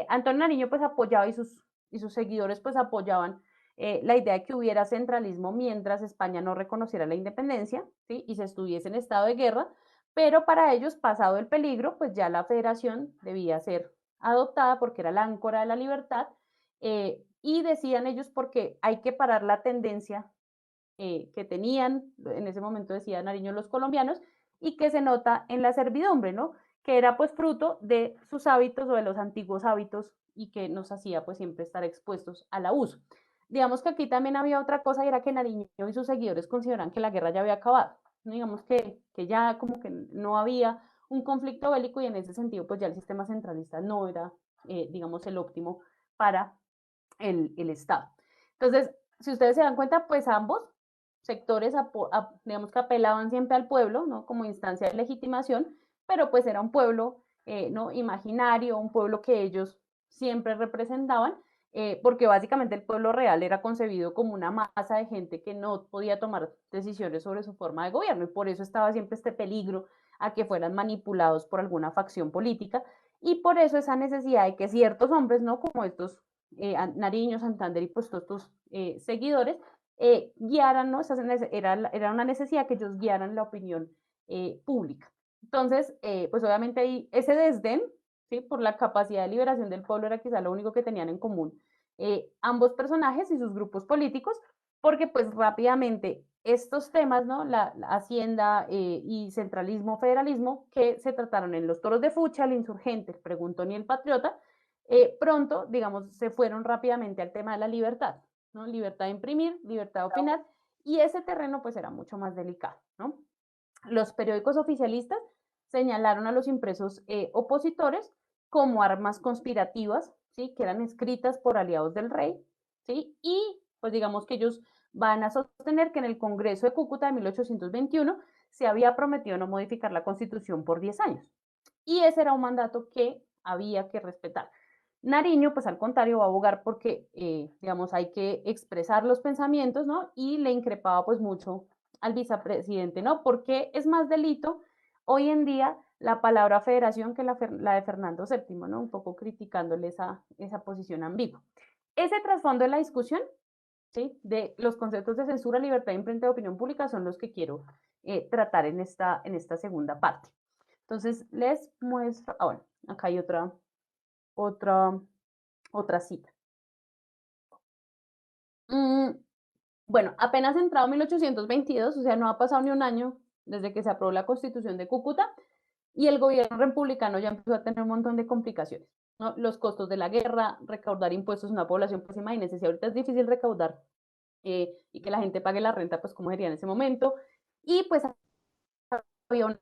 Antonio Nariño pues apoyaba y sus seguidores pues apoyaban la idea de que hubiera centralismo mientras España no reconociera la independencia, ¿sí? Y se estuviese en estado de guerra, pero para ellos, pasado el peligro, pues ya la federación debía ser adoptada porque era la áncora de la libertad, y decían ellos porque hay que parar la tendencia que tenían, en ese momento decía Nariño, los colombianos, y que se nota en la servidumbre, ¿no? Que era pues fruto de sus hábitos o de los antiguos hábitos y que nos hacía pues siempre estar expuestos al abuso. Digamos que aquí también había otra cosa y era que Nariño y sus seguidores consideran que la guerra ya había acabado, ¿no? Digamos que ya como que no había un conflicto bélico y en ese sentido pues ya el sistema centralista no era, digamos, el óptimo para el Estado. Entonces, si ustedes se dan cuenta, pues ambos sectores, digamos que apelaban siempre al pueblo, ¿no? Como instancia de legitimación, pero pues era un pueblo, ¿no? Imaginario, un pueblo que ellos siempre representaban, porque básicamente el pueblo real era concebido como una masa de gente que no podía tomar decisiones sobre su forma de gobierno y por eso estaba siempre este peligro a que fueran manipulados por alguna facción política y por eso esa necesidad de que ciertos hombres, ¿no? Como estos Nariño, Santander y pues todos estos seguidores, guiaran, ¿no? Era una necesidad que ellos guiaran la opinión pública. Entonces, pues obviamente ahí ese desdén, ¿sí? Por la capacidad de liberación del pueblo era quizá lo único que tenían en común ambos personajes y sus grupos políticos, porque pues rápidamente estos temas, ¿no? La hacienda y centralismo, federalismo, que se trataron en los toros de Fucha, el insurgente, el preguntón y el patriota, pronto, digamos, se fueron rápidamente al tema de la libertad, ¿no? Libertad de imprimir, libertad de opinar, y ese terreno pues era mucho más delicado, ¿no? Los periódicos oficialistas señalaron a los impresos opositores como armas conspirativas, ¿sí? Que eran escritas por aliados del rey, ¿sí? Y pues digamos que ellos van a sostener que en el Congreso de Cúcuta de 1821 se había prometido no modificar la Constitución por 10 años. Y ese era un mandato que había que respetar. Nariño, pues al contrario, va a abogar porque, digamos, hay que expresar los pensamientos, ¿no? Y le increpaba pues mucho al vicepresidente, ¿no? Porque es más delito hoy en día la palabra federación que la de Fernando VII, ¿no? Un poco criticándole esa posición ambigua. Ese trasfondo de la discusión, ¿sí?, de los conceptos de censura, libertad de imprenta y opinión pública son los que quiero tratar en esta segunda parte. Entonces, les muestro, bueno, acá hay otra, otra cita. Bueno, apenas entrado 1822, o sea, no ha pasado ni un año desde que se aprobó la Constitución de Cúcuta, y el gobierno republicano ya empezó a tener un montón de complicaciones, ¿no? Los costos de la guerra, recaudar impuestos a una población, pues imagínense, si ahorita es difícil recaudar y que la gente pague la renta, pues cómo sería en ese momento, y pues había una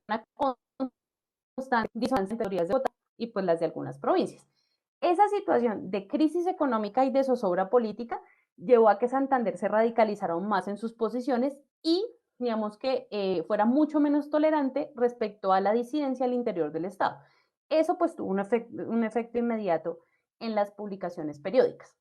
constante disonancia entre teorías de Bogotá y pues las de algunas provincias. Esa situación de crisis económica y de zozobra política llevó a que Santander se radicalizara aún más en sus posiciones y, digamos, que fuera mucho menos tolerante respecto a la disidencia al interior del Estado. Eso pues tuvo un efecto inmediato en las publicaciones periódicas.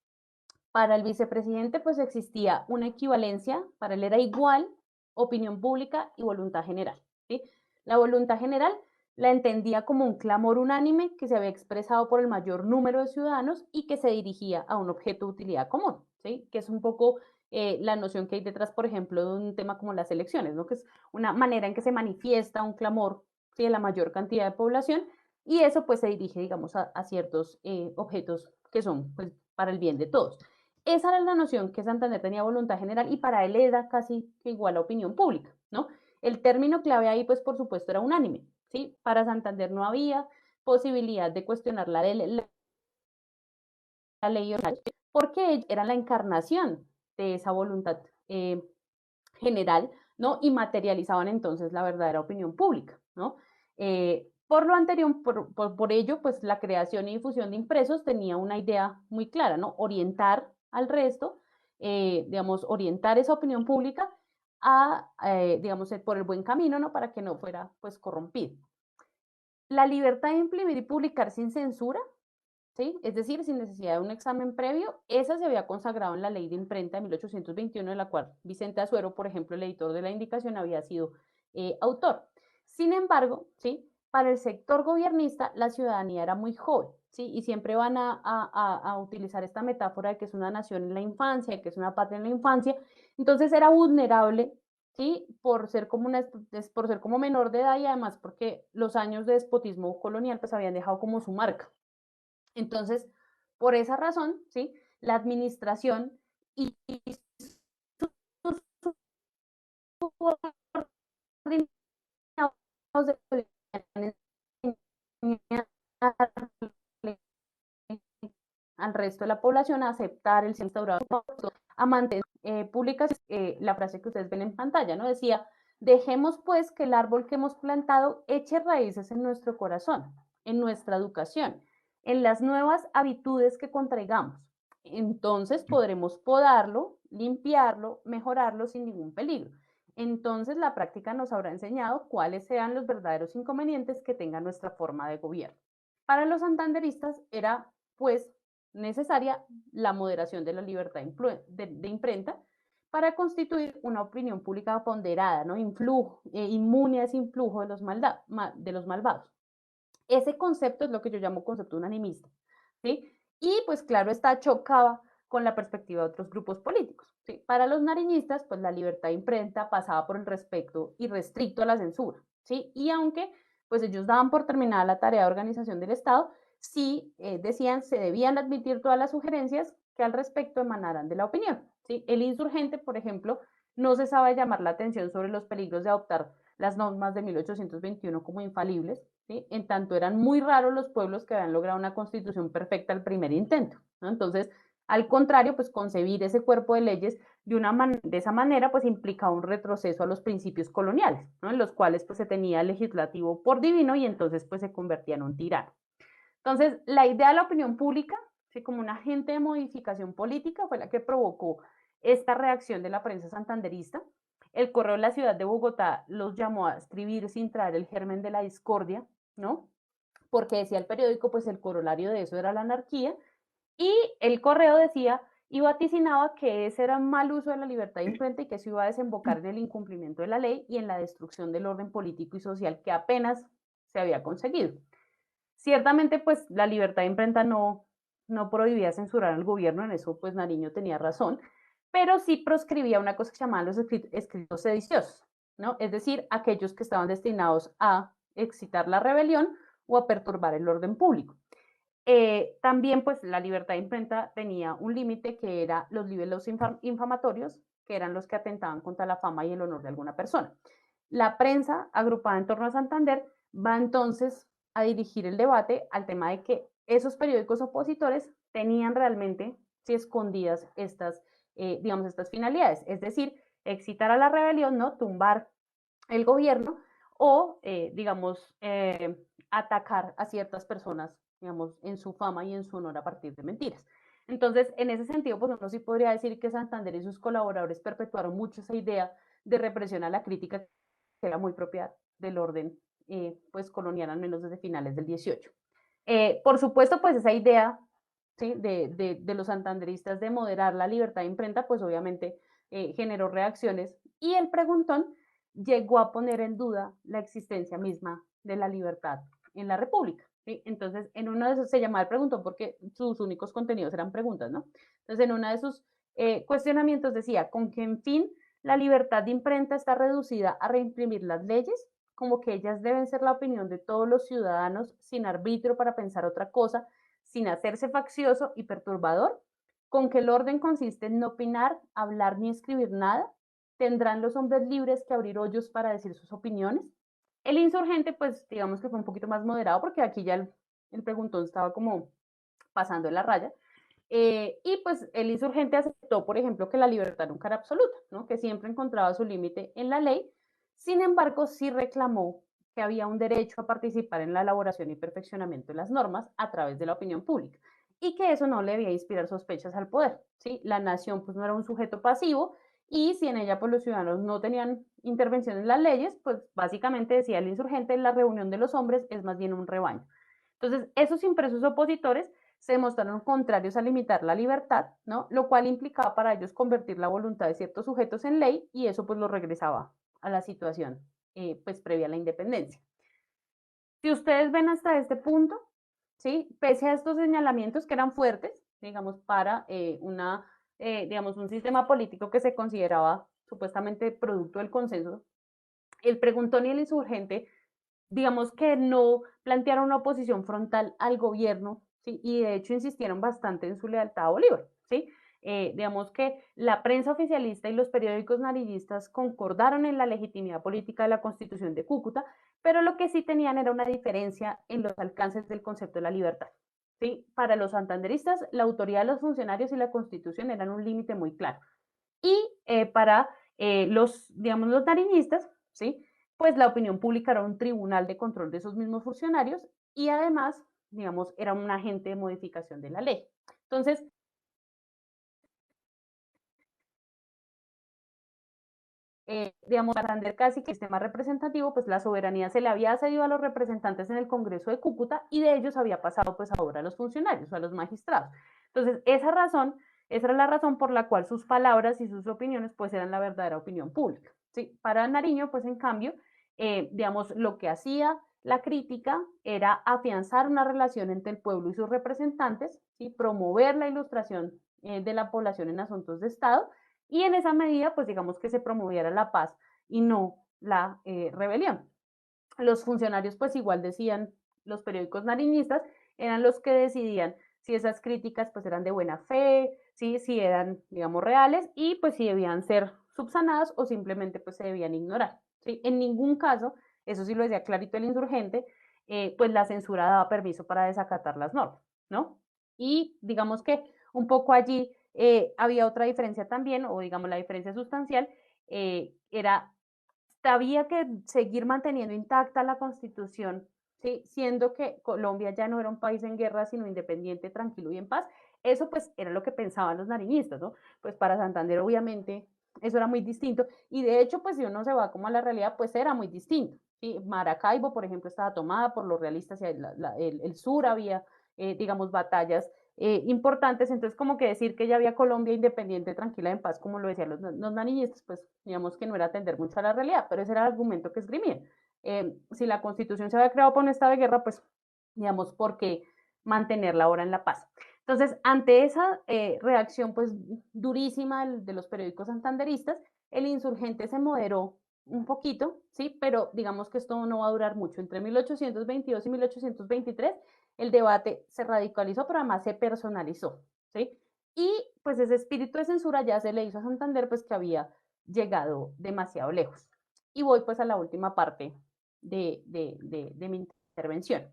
Para el vicepresidente pues existía una equivalencia, para él era igual opinión pública y voluntad general, ¿sí? La voluntad general la entendía como un clamor unánime que se había expresado por el mayor número de ciudadanos y que se dirigía a un objeto de utilidad común, ¿sí? Que es un poco la noción que hay detrás, por ejemplo, de un tema como las elecciones, ¿no? Que es una manera en que se manifiesta un clamor, ¿sí?, de la mayor cantidad de población, y eso pues se dirige, digamos, a ciertos objetos que son pues para el bien de todos. Esa era la noción que Santander tenía voluntad general y para él era casi que igual a opinión pública, ¿no? El término clave ahí, pues por supuesto, era unánime, ¿sí? Para Santander no había posibilidad de cuestionar la ley orgánica, porque era la encarnación de esa voluntad general, ¿no? Y materializaban entonces la verdadera opinión pública, ¿no? Por lo anterior, por ello, pues la creación y difusión de impresos tenía una idea muy clara, ¿no? Orientar al resto, digamos, orientar esa opinión pública a, digamos, por el buen camino, ¿no? Para que no fuera, pues, corrompido. La libertad de imprimir y publicar sin censura, ¿sí?, es decir, sin necesidad de un examen previo, esa se había consagrado en la ley de imprenta de 1821, de la cual Vicente Azuero, por ejemplo, el editor de la indicación, había sido autor. Sin embargo, ¿sí?, para el sector gobiernista la ciudadanía era muy joven, ¿sí?, y siempre van a utilizar esta metáfora de que es una nación en la infancia, que es una patria en la infancia, entonces era vulnerable, ¿sí?, por ser como menor de edad y además porque los años de despotismo colonial pues habían dejado como su marca. Entonces, por esa razón, ¿sí?, la administración y sus subordinados debían enseñarle al resto de la población a aceptar el sistema instaurado, a mantener públicas la frase que ustedes ven en pantalla, ¿no? Decía, dejemos pues que el árbol que hemos plantado eche raíces en nuestro corazón, en nuestra educación, en las nuevas habitudes que contraigamos. Entonces podremos podarlo, limpiarlo, mejorarlo sin ningún peligro. Entonces la práctica nos habrá enseñado cuáles sean los verdaderos inconvenientes que tenga nuestra forma de gobierno. Para los santanderistas era pues necesaria la moderación de la libertad de imprenta para constituir una opinión pública ponderada, ¿no?, inmune a ese influjo de los malvados. Ese concepto es lo que yo llamo concepto unanimista, ¿sí? Y pues claro está, chocaba con la perspectiva de otros grupos políticos, ¿sí? Para los nariñistas, pues la libertad de imprenta pasaba por el respeto irrestricto a la censura, ¿sí? Y aunque pues ellos daban por terminada la tarea de organización del Estado, sí decían se debían admitir todas las sugerencias que al respecto emanaran de la opinión, ¿sí? El insurgente, por ejemplo, no cesaba de llamar la atención sobre los peligros de adoptar las normas de 1821 como infalibles, ¿sí?, en tanto eran muy raros los pueblos que habían logrado una constitución perfecta al primer intento, ¿no? Entonces, al contrario, pues concebir ese cuerpo de leyes de esa manera, pues implicaba un retroceso a los principios coloniales, ¿no?, en los cuales pues se tenía el legislativo por divino y entonces pues se convertía en un tirano. Entonces, la idea de la opinión pública, ¿sí?, como un agente de modificación política, fue la que provocó esta reacción de la prensa santanderista. El Correo de la Ciudad de Bogotá los llamó a escribir sin traer el germen de la discordia, ¿no? Porque decía el periódico, pues el corolario de eso era la anarquía, y el Correo decía y vaticinaba que ese era un mal uso de la libertad de imprenta y que eso iba a desembocar en el incumplimiento de la ley y en la destrucción del orden político y social que apenas se había conseguido. Ciertamente, pues la libertad de imprenta no no prohibía censurar al gobierno, en eso pues Nariño tenía razón, pero sí proscribía una cosa que se llamaban los escritos sediciosos, ¿no? Es decir, aquellos que estaban destinados a excitar la rebelión o a perturbar el orden público. También pues la libertad de imprenta tenía un límite que era los libelos infamatorios, que eran los que atentaban contra la fama y el honor de alguna persona. La prensa, agrupada en torno a Santander, va entonces a dirigir el debate al tema de que esos periódicos opositores tenían realmente, si escondidas estas, digamos, estas finalidades, es decir, excitar a la rebelión, ¿no? Tumbar el gobierno o, digamos, atacar a ciertas personas, digamos, en su fama y en su honor a partir de mentiras. Entonces, en ese sentido, pues uno sí podría decir que Santander y sus colaboradores perpetuaron mucho esa idea de represión a la crítica que era muy propia del orden pues colonial, al menos desde finales del 18. Por supuesto, pues esa idea, ¿sí?, de los santanderistas de moderar la libertad de imprenta, pues obviamente generó reacciones y el preguntón llegó a poner en duda la existencia misma de la libertad en la República. ¿Sí? Entonces, en uno de esos se llamaba el preguntón porque sus únicos contenidos eran preguntas, ¿no? Entonces, en uno de sus cuestionamientos decía, ¿con qué fin la libertad de imprenta está reducida a reimprimir las leyes? Como que ellas deben ser la opinión de todos los ciudadanos sin arbitrio para pensar otra cosa, sin hacerse faccioso y perturbador, con que el orden consiste en no opinar, hablar ni escribir nada, tendrán los hombres libres que abrir hoyos para decir sus opiniones. El insurgente, pues digamos que fue un poquito más moderado porque aquí ya el preguntón estaba como pasando en la raya. Y pues el insurgente aceptó, por ejemplo, que la libertad nunca era absoluta, ¿no? Que siempre encontraba su límite en la ley. Sin embargo, sí reclamó que había un derecho a participar en la elaboración y perfeccionamiento de las normas a través de la opinión pública y que eso no le debía inspirar sospechas al poder, ¿sí? La nación pues no era un sujeto pasivo y si en ella pues los ciudadanos no tenían intervención en las leyes, pues básicamente decía el insurgente, la reunión de los hombres es más bien un rebaño. Entonces, esos impresos opositores se mostraron contrarios a limitar la libertad, ¿no? Lo cual implicaba para ellos convertir la voluntad de ciertos sujetos en ley y eso pues lo regresaba a la situación pues previa a la independencia. Si ustedes ven hasta este punto, ¿sí? Pese a estos señalamientos que eran fuertes, digamos, para digamos, un sistema político que se consideraba supuestamente producto del consenso, el preguntón y el insurgente digamos que no plantearon una oposición frontal al gobierno, ¿sí? Y de hecho insistieron bastante en su lealtad a Bolívar, ¿sí? Digamos que la prensa oficialista y los periódicos nariñistas concordaron en la legitimidad política de la Constitución de Cúcuta, pero lo que sí tenían era una diferencia en los alcances del concepto de la libertad. ¿Sí? Para los santanderistas, la autoridad de los funcionarios y la Constitución eran un límite muy claro. Y para digamos, los nariñistas, ¿sí? Pues la opinión pública era un tribunal de control de esos mismos funcionarios y además, digamos, era un agente de modificación de la ley. Entonces, digamos, para Sander casi que el sistema representativo, pues la soberanía se le había cedido a los representantes en el Congreso de Cúcuta y de ellos había pasado pues ahora a los funcionarios, a los magistrados. Entonces, esa era la razón por la cual sus palabras y sus opiniones pues eran la verdadera opinión pública. ¿Sí? Para Nariño, pues en cambio, digamos, lo que hacía la crítica era afianzar una relación entre el pueblo y sus representantes, ¿sí? Promover la ilustración de la población en asuntos de Estado y en esa medida, pues digamos que se promoviera la paz y no la rebelión. Los funcionarios, pues igual decían, los periódicos nariñistas eran los que decidían si esas críticas pues eran de buena fe, ¿sí? Si eran, digamos, reales y pues si debían ser subsanadas o simplemente pues se debían ignorar. ¿Sí? En ningún caso, eso sí lo decía clarito el insurgente, pues la censura daba permiso para desacatar las normas, ¿no? Y digamos que un poco allí había otra diferencia también, o digamos la diferencia sustancial, era había que seguir manteniendo intacta la constitución, ¿sí? Siendo que Colombia ya no era un país en guerra, sino independiente, tranquilo y en paz. Eso pues era lo que pensaban los nariñistas, ¿no? Pues para Santander obviamente eso era muy distinto y de hecho pues si uno se va como a la realidad pues era muy distinto. ¿Sí? Maracaibo, por ejemplo, estaba tomada por los realistas y el sur había, digamos, batallas importantes, entonces como que decir que ya había Colombia independiente, tranquila, en paz, como lo decían los nariñistas, pues digamos que no era atender mucho a la realidad, pero ese era el argumento que esgrimían. Si la constitución se había creado por un estado de guerra, pues digamos, ¿por qué mantenerla ahora en la paz? Entonces, ante esa reacción pues durísima de los periódicos santanderistas, el insurgente se moderó un poquito, ¿sí? Pero digamos que esto no va a durar mucho. Entre 1822 y 1823 el debate se radicalizó, pero además se personalizó, ¿sí? Y pues ese espíritu de censura ya se le hizo a Santander pues que había llegado demasiado lejos. Y voy pues a la última parte de mi intervención.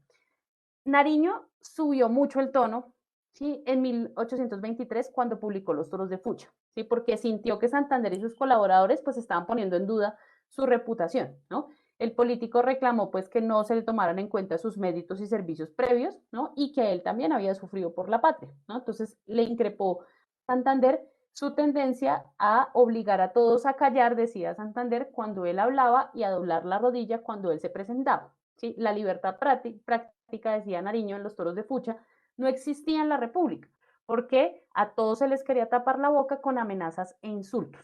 Nariño subió mucho el tono, ¿sí? En 1823 cuando publicó Los Toros de Fucha, ¿sí? Porque sintió que Santander y sus colaboradores pues estaban poniendo en duda su reputación, ¿no? El político reclamó pues que no se le tomaran en cuenta sus méritos y servicios previos, ¿no? Y que él también había sufrido por la patria, ¿no? Entonces le increpó a Santander su tendencia a obligar a todos a callar, decía Santander, cuando él hablaba y a doblar la rodilla cuando él se presentaba. ¿Sí? La libertad práctica, decía Nariño en Los Toros de Fucha, no existía en la República, porque a todos se les quería tapar la boca con amenazas e insultos.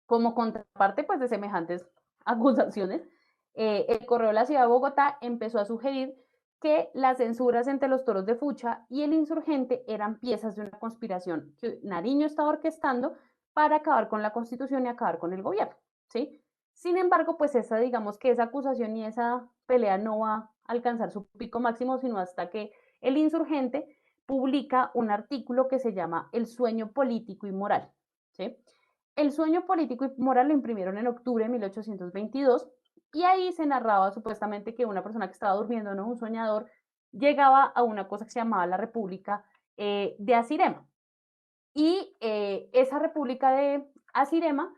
Como contraparte pues, de semejantes acusaciones, el Correo de la Ciudad de Bogotá empezó a sugerir que las censuras entre los Toros de Fucha y el insurgente eran piezas de una conspiración que Nariño estaba orquestando para acabar con la Constitución y acabar con el gobierno, ¿sí? Sin embargo, pues digamos que esa acusación y esa pelea no va a alcanzar su pico máximo, sino hasta que el insurgente publica un artículo que se llama El sueño político y moral, ¿sí? El sueño político y moral lo imprimieron en octubre de 1822 y ahí se narraba supuestamente que una persona que estaba durmiendo, ¿no? Un soñador, llegaba a una cosa que se llamaba la República de Asirema. Y esa República de Asirema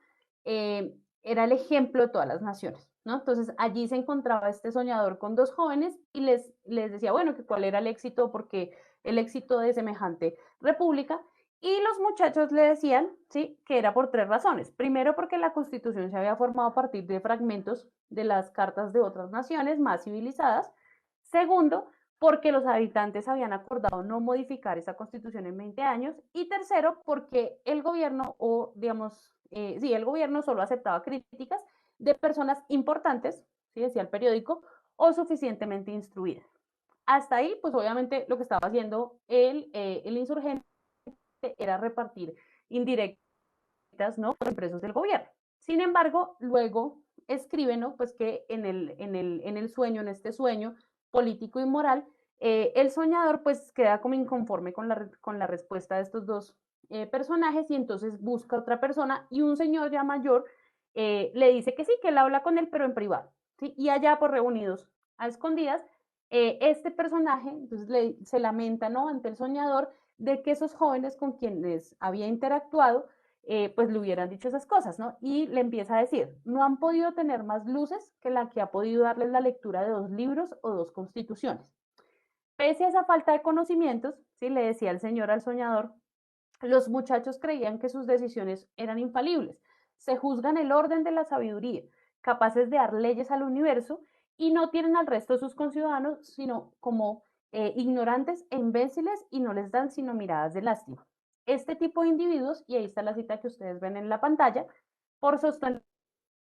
era el ejemplo de todas las naciones, ¿no? Entonces allí se encontraba este soñador con dos jóvenes y les decía, bueno, que cuál era el éxito, porque el éxito de semejante república. Y los muchachos le decían, ¿sí? Que era por tres razones. Primero, porque la Constitución se había formado a partir de fragmentos de las cartas de otras naciones más civilizadas. Segundo, porque los habitantes habían acordado no modificar esa constitución en 20 años. Y tercero, porque el gobierno, o digamos, sí, el gobierno solo aceptaba críticas de personas importantes, ¿sí? Decía el periódico, o suficientemente instruidas. Hasta ahí, pues obviamente lo que estaba haciendo el insurgente era repartir indirectas, ¿no? Los presos del gobierno. Sin embargo, luego escriben, ¿no? Pues que en el sueño, en este sueño político y moral, el soñador pues queda como inconforme con la respuesta de estos dos personajes y entonces busca otra persona y un señor ya mayor le dice que sí, que él habla con él, pero en privado, ¿sí? Y allá por reunidos a escondidas, este personaje entonces se lamenta, ¿no? Ante el soñador de que esos jóvenes con quienes había interactuado pues le hubieran dicho esas cosas, ¿no? Y le empieza a decir, no han podido tener más luces que la que ha podido darles la lectura de dos libros o dos constituciones. Pese a esa falta de conocimientos, ¿sí? Le decía el señor al soñador, los muchachos creían que sus decisiones eran infalibles. Se juzgan el orden de la sabiduría, capaces de dar leyes al universo y no tienen al resto de sus conciudadanos sino como ignorantes e imbéciles y no les dan sino miradas de lástima. Este tipo de individuos, y ahí está la cita que ustedes ven en la pantalla, por sostener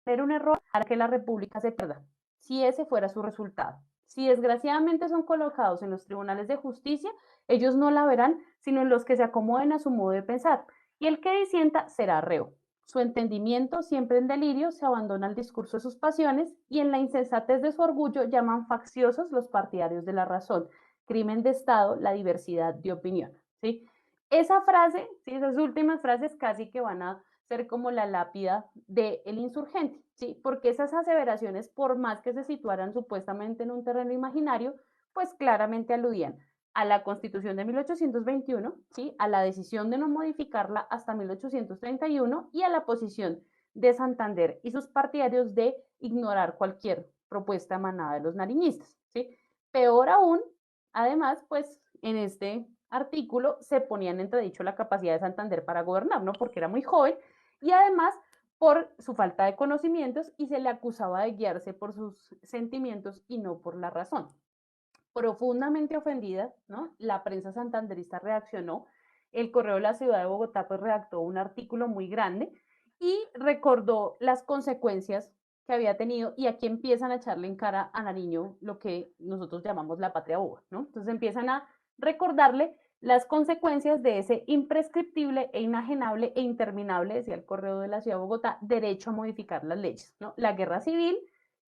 un error hará que la república se pierda, si ese fuera su resultado. Si desgraciadamente son colocados en los tribunales de justicia, ellos no la verán, sino en los que se acomoden a su modo de pensar, y el que disienta será reo. Su entendimiento, siempre en delirio, se abandona al discurso de sus pasiones y en la insensatez de su orgullo llaman facciosos los partidarios de la razón. Crimen de Estado, la diversidad de opinión. ¿Sí? Esa frase, ¿sí? Esas últimas frases casi que van a ser como la lápida del insurgente, ¿sí? Porque esas aseveraciones, por más que se situaran supuestamente en un terreno imaginario, pues claramente aludían a la Constitución de 1821, ¿sí? A la decisión de no modificarla hasta 1831 y a la posición de Santander y sus partidarios de ignorar cualquier propuesta emanada de los nariñistas, ¿sí? Peor aún, además, pues en este artículo se ponía en entredicho la capacidad de Santander para gobernar, ¿no? Porque era muy joven y además por su falta de conocimientos y se le acusaba de guiarse por sus sentimientos y no por la razón. Profundamente ofendida, ¿no? La prensa santanderista reaccionó, el Correo de la Ciudad de Bogotá pues redactó un artículo muy grande y recordó las consecuencias que había tenido y aquí empiezan a echarle en cara a Nariño lo que nosotros llamamos la patria boba, ¿no? Entonces empiezan a recordarle las consecuencias de ese imprescriptible e inajenable e interminable, decía el correo de la ciudad de Bogotá, derecho a modificar las leyes, ¿no? La guerra civil,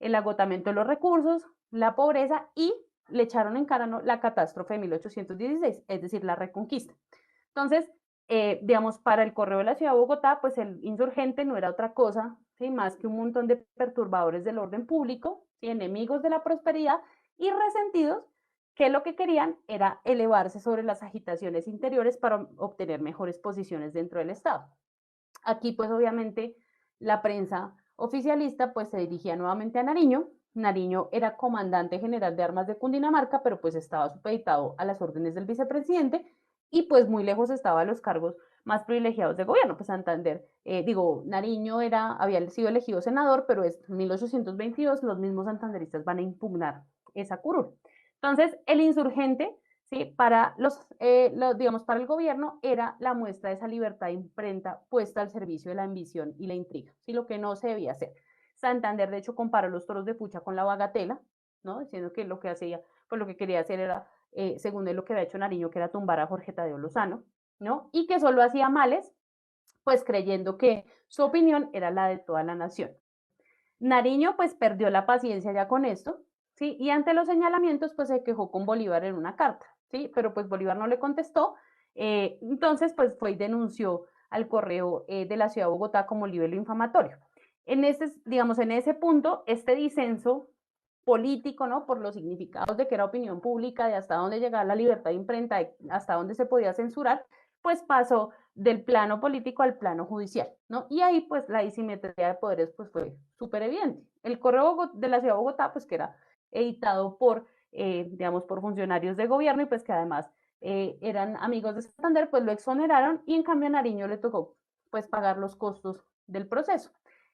el agotamiento de los recursos, la pobreza y le echaron en cara, ¿no?, la catástrofe de 1816, es decir, la reconquista. Entonces, digamos, para el correo de la ciudad de Bogotá, pues el insurgente no era otra cosa, ¿sí?, más que un montón de perturbadores del orden público, ¿sí?, enemigos de la prosperidad y resentidos, que lo que querían era elevarse sobre las agitaciones interiores para obtener mejores posiciones dentro del Estado. Aquí, pues obviamente, la prensa oficialista pues se dirigía nuevamente a Nariño. Nariño era comandante general de armas de Cundinamarca, pero pues estaba supeditado a las órdenes del vicepresidente y pues muy lejos estaba de los cargos más privilegiados de gobierno. Pues Santander, Nariño había sido elegido senador, pero es 1822, los mismos santanderistas van a impugnar esa curul. Entonces, el insurgente, ¿sí?, para digamos, para el gobierno era la muestra de esa libertad de imprenta puesta al servicio de la ambición y la intriga, ¿sí?, lo que no se debía hacer. Santander, de hecho, comparó los toros de Pucha con la bagatela, ¿no?, diciendo que lo que hacía, pues lo que quería hacer era, según él, lo que había hecho Nariño, que era tumbar a Jorge Tadeo Lozano, ¿no?, y que solo hacía males, pues creyendo que su opinión era la de toda la nación. Nariño pues perdió la paciencia ya con esto, ¿sí? Y ante los señalamientos pues se quejó con Bolívar en una carta, ¿sí? Pero pues Bolívar no le contestó, entonces pues fue y denunció al correo de la ciudad de Bogotá como libelo infamatorio. Digamos, en ese punto, este disenso político, ¿no?, por los significados de que era opinión pública, de hasta dónde llegaba la libertad de imprenta, de hasta dónde se podía censurar, pues pasó del plano político al plano judicial, ¿no? Y ahí pues la disimetría de poderes pues fue súper evidente. El correo de la ciudad de Bogotá, pues que era editado por, digamos, por funcionarios de gobierno y pues que además eran amigos de Santander, pues lo exoneraron y en cambio a Nariño le tocó pues pagar los costos del proceso.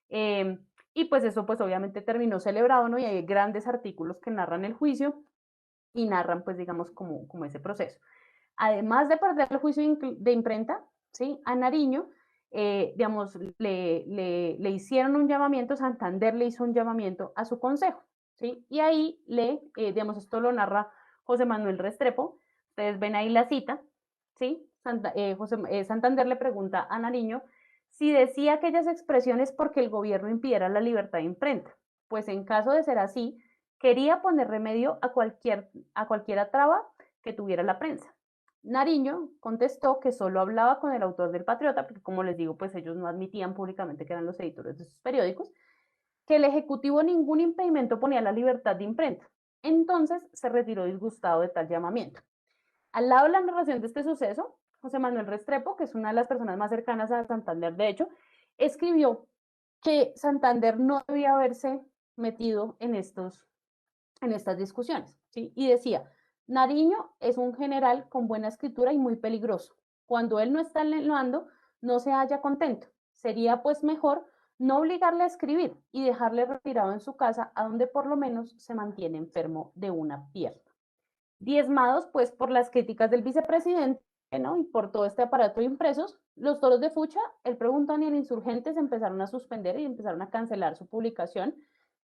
Y pues eso pues obviamente terminó celebrado, ¿no? Y hay grandes artículos que narran el juicio y narran pues digamos como ese proceso. Además de perder el juicio de imprenta, ¿sí?, a Nariño, digamos, le hicieron un llamamiento, Santander le hizo un llamamiento a su consejo, ¿sí? Y ahí digamos, esto lo narra José Manuel Restrepo, ustedes ven ahí la cita, ¿sí? Santander le pregunta a Nariño si decía aquellas expresiones porque el gobierno impidiera la libertad de imprenta, pues en caso de ser así, quería poner remedio a cualquiera traba que tuviera la prensa. Nariño contestó que solo hablaba con el autor del Patriota, porque como les digo, pues ellos no admitían públicamente que eran los editores de sus periódicos, que el Ejecutivo ningún impedimento ponía a la libertad de imprenta. Entonces se retiró disgustado de tal llamamiento. Al lado de la narración de este suceso, José Manuel Restrepo, que es una de las personas más cercanas a Santander, de hecho, escribió que Santander no debía haberse metido en estas discusiones, ¿sí? Y decía, Nariño es un general con buena escritura y muy peligroso. Cuando él no está en el mando, no se halla contento. Sería pues mejor no obligarle a escribir y dejarle retirado en su casa, a donde por lo menos se mantiene enfermo de una pierna. Diezmados pues por las críticas del vicepresidente, ¿no?, y por todo este aparato de impresos, los toros de Fucha, el Preguntón y el Insurgente se empezaron a suspender y empezaron a cancelar su publicación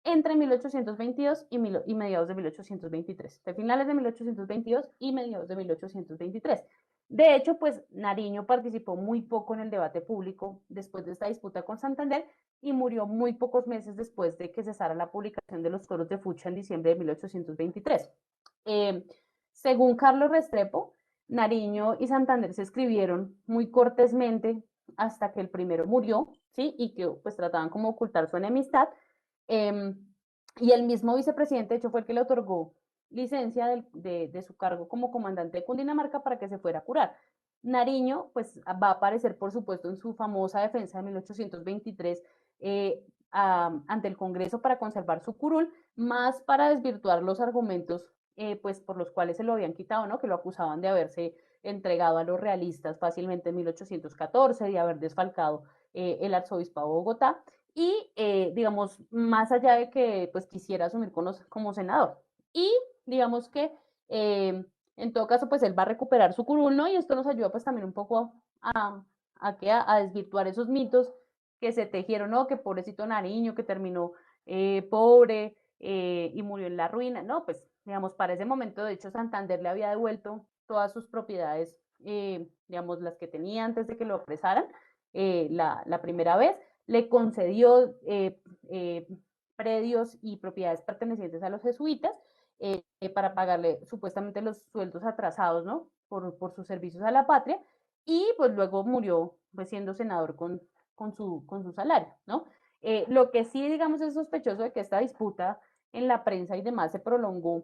entre 1822 y mediados de 1823, de finales de 1822 y mediados de 1823. De hecho, pues Nariño participó muy poco en el debate público después de esta disputa con Santander y murió muy pocos meses después de que cesara la publicación de los toros de Fucha en diciembre de 1823. Según Carlos Restrepo, Nariño y Santander se escribieron muy cortésmente hasta que el primero murió, ¿sí?, y que pues trataban como ocultar su enemistad, y el mismo vicepresidente, de hecho, fue el que le otorgó licencia de su cargo como comandante de Cundinamarca para que se fuera a curar. Nariño, pues va a aparecer, por supuesto, en su famosa defensa de 1823 ante el Congreso para conservar su curul, más para desvirtuar los argumentos pues por los cuales se lo habían quitado, ¿no?, que lo acusaban de haberse entregado a los realistas fácilmente en 1814, de haber desfalcado el arzobispado de Bogotá, y digamos, más allá de que pues quisiera asumir como senador. Y digamos que en todo caso, pues él va a recuperar su curul, ¿no? Y esto nos ayuda pues también un poco a desvirtuar esos mitos que se tejieron, ¿no? Que pobrecito Nariño, que terminó pobre y murió en la ruina, ¿no? Pues digamos, para ese momento, de hecho, Santander le había devuelto todas sus propiedades, digamos, las que tenía antes de que lo apresaran la primera vez, le concedió predios y propiedades pertenecientes a los jesuitas para pagarle supuestamente los sueldos atrasados, ¿no? Por sus servicios a la patria, y pues luego murió pues, siendo senador con su salario, ¿no? Lo que sí, digamos, es sospechoso de que esta disputa en la prensa y demás se prolongó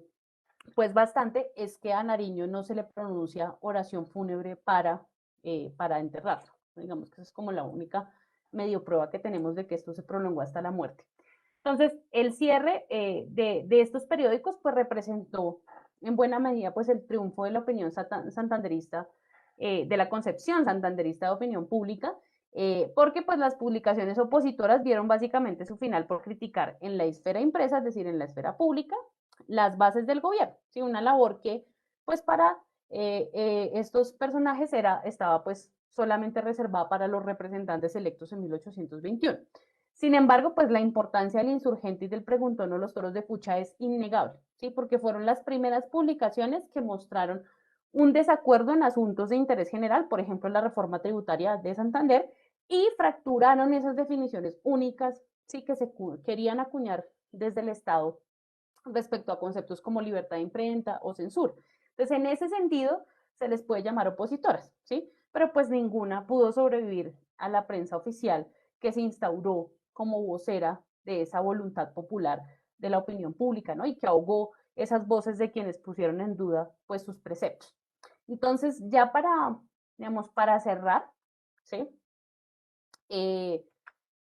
pues bastante, es que a Nariño no se le pronuncia oración fúnebre para enterrarlo. Digamos que esa es como la única medio prueba que tenemos de que esto se prolongó hasta la muerte. Entonces, el cierre de estos periódicos pues representó en buena medida pues el triunfo de la opinión santanderista, de la concepción santanderista de opinión pública, porque pues las publicaciones opositoras vieron básicamente su final por criticar en la esfera impresa, es decir, en la esfera pública, las bases del gobierno, ¿sí? Una labor que pues para estos personajes estaba pues solamente reservada para los representantes electos en 1821. Sin embargo, pues la importancia del insurgente y del preguntón o los toros de Pucha es innegable, ¿sí? Porque fueron las primeras publicaciones que mostraron un desacuerdo en asuntos de interés general, por ejemplo, la reforma tributaria de Santander, y fracturaron esas definiciones únicas, sí, que se querían acuñar desde el Estado respecto a conceptos como libertad de imprenta o censura. Entonces, en ese sentido, se les puede llamar opositoras, ¿sí? Pero pues ninguna pudo sobrevivir a la prensa oficial que se instauró como vocera de esa voluntad popular de la opinión pública, ¿no? Y que ahogó esas voces de quienes pusieron en duda, pues, sus preceptos. Entonces, ya digamos, para cerrar, ¿sí?